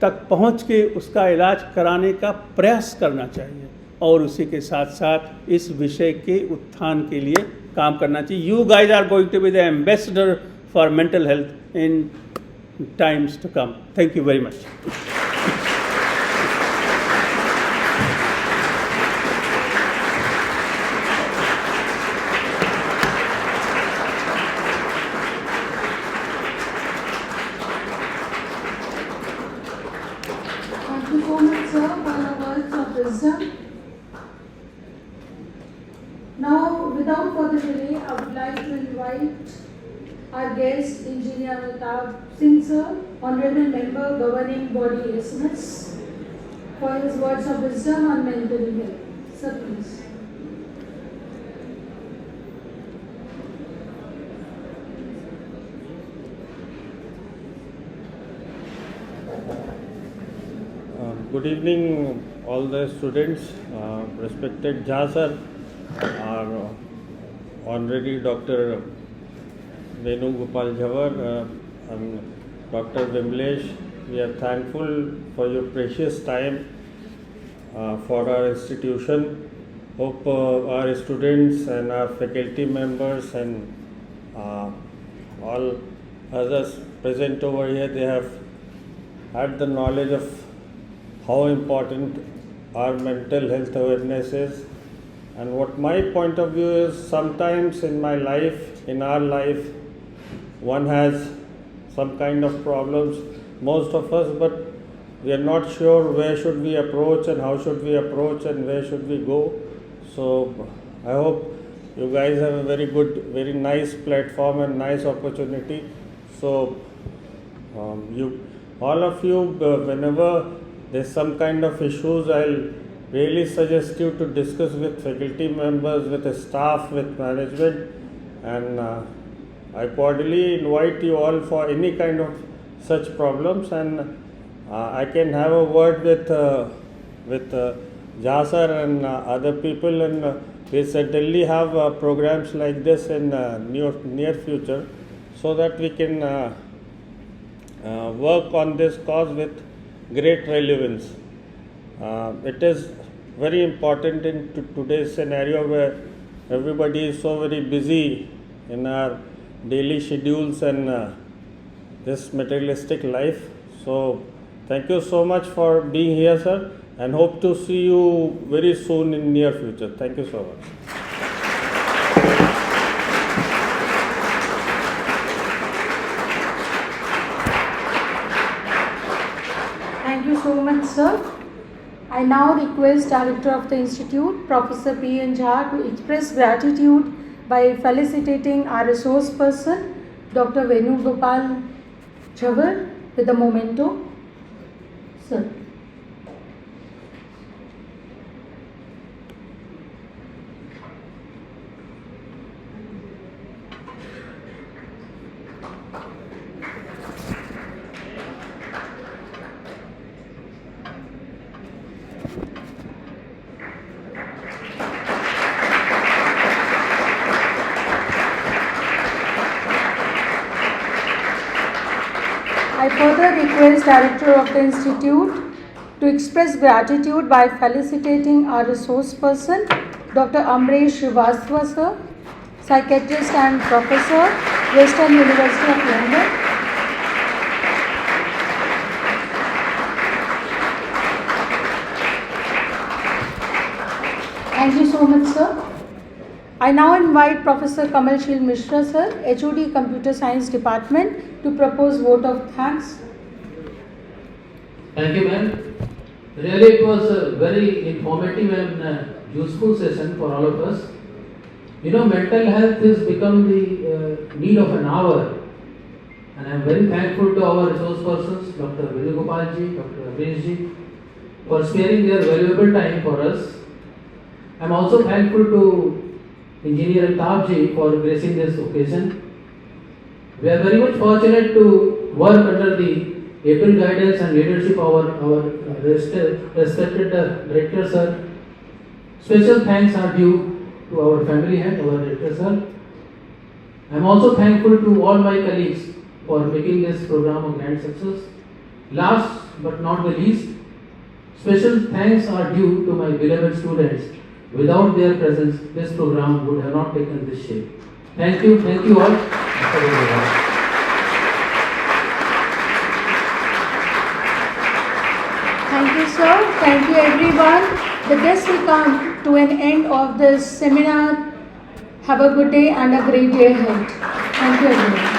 तक पहुंच के उसका इलाज कराने का प्रयास करना चाहिए, और उसी के साथ साथ इस विषय के उत्थान के लिए काम करना चाहिए। You guys are going to be the ambassador for mental health in times to come. Thank you very much. Thank you so much, sir, for your words of wisdom. Now, without further delay, I would like to invite our guest, Engineer Amitabh Singh, sir, Honorable Member, Governing Body SMS, for his words of wisdom on mental health. Sir, please. Good evening, all the students. Respected Jha sir, our honorary Dr. Venugopal Jhawar, and Dr. Vimlesh. We are thankful for your precious time for our institution. Hope our students and our faculty members and all others present over here, they have had the knowledge of how important our mental health awareness is. And what my point of view is, sometimes in my life, in our life, one has some kind of problems, most of us, but we are not sure where should we approach and how should we approach and where should we go. So I hope you guys have a very good, very nice platform and nice opportunity. So all of you, whenever there's some kind of issues, I'll really suggest you to discuss with faculty members, with the staff, with management, and I cordially invite you all for any kind of such problems, and I can have a word with Jha sir and other people, and we certainly have programs like this in near future, so that we can work on this cause with great relevance. It is very important in today's scenario where everybody is so very busy in our daily schedules and this materialistic life. So thank you so much for being here, sir, and hope to see you very soon in near future. Thank you so much. Thank you so much, sir. I now request Director of the Institute, Professor P.N. Jha, to express gratitude by felicitating our resource person, Dr. Venugopal Jhawar, with a memento. Sir. I further request Director of the Institute to express gratitude by felicitating our resource person, Dr. Amresh Srivastava sir, Psychiatrist and Professor, Western University of London. Thank you so much, sir. I now invite Professor Kamalshil Mishra sir, HOD Computer Science Department, to propose vote of thanks. Thank you, ma'am. Really, it was a very informative and useful session for all of us. You know, mental health has become the need of an hour, and I am very thankful to our resource persons, Dr. Venugopal ji, Dr. Amresh ji, for sparing their valuable time for us. I am also thankful to Engineer Altab ji for gracing this occasion. We are very much fortunate to work under the able guidance and leadership of our respected director sir. Special thanks are due to our family head, our director sir. I am also thankful to all my colleagues for making this program a grand success. Last but not the least, special thanks are due to my beloved students. Without their presence, this program would have not taken this shape. Thank you all. Thank you, sir. Thank you, everyone. The thus we come to an end of this seminar. Have a good day and a great day ahead. Thank you, everyone.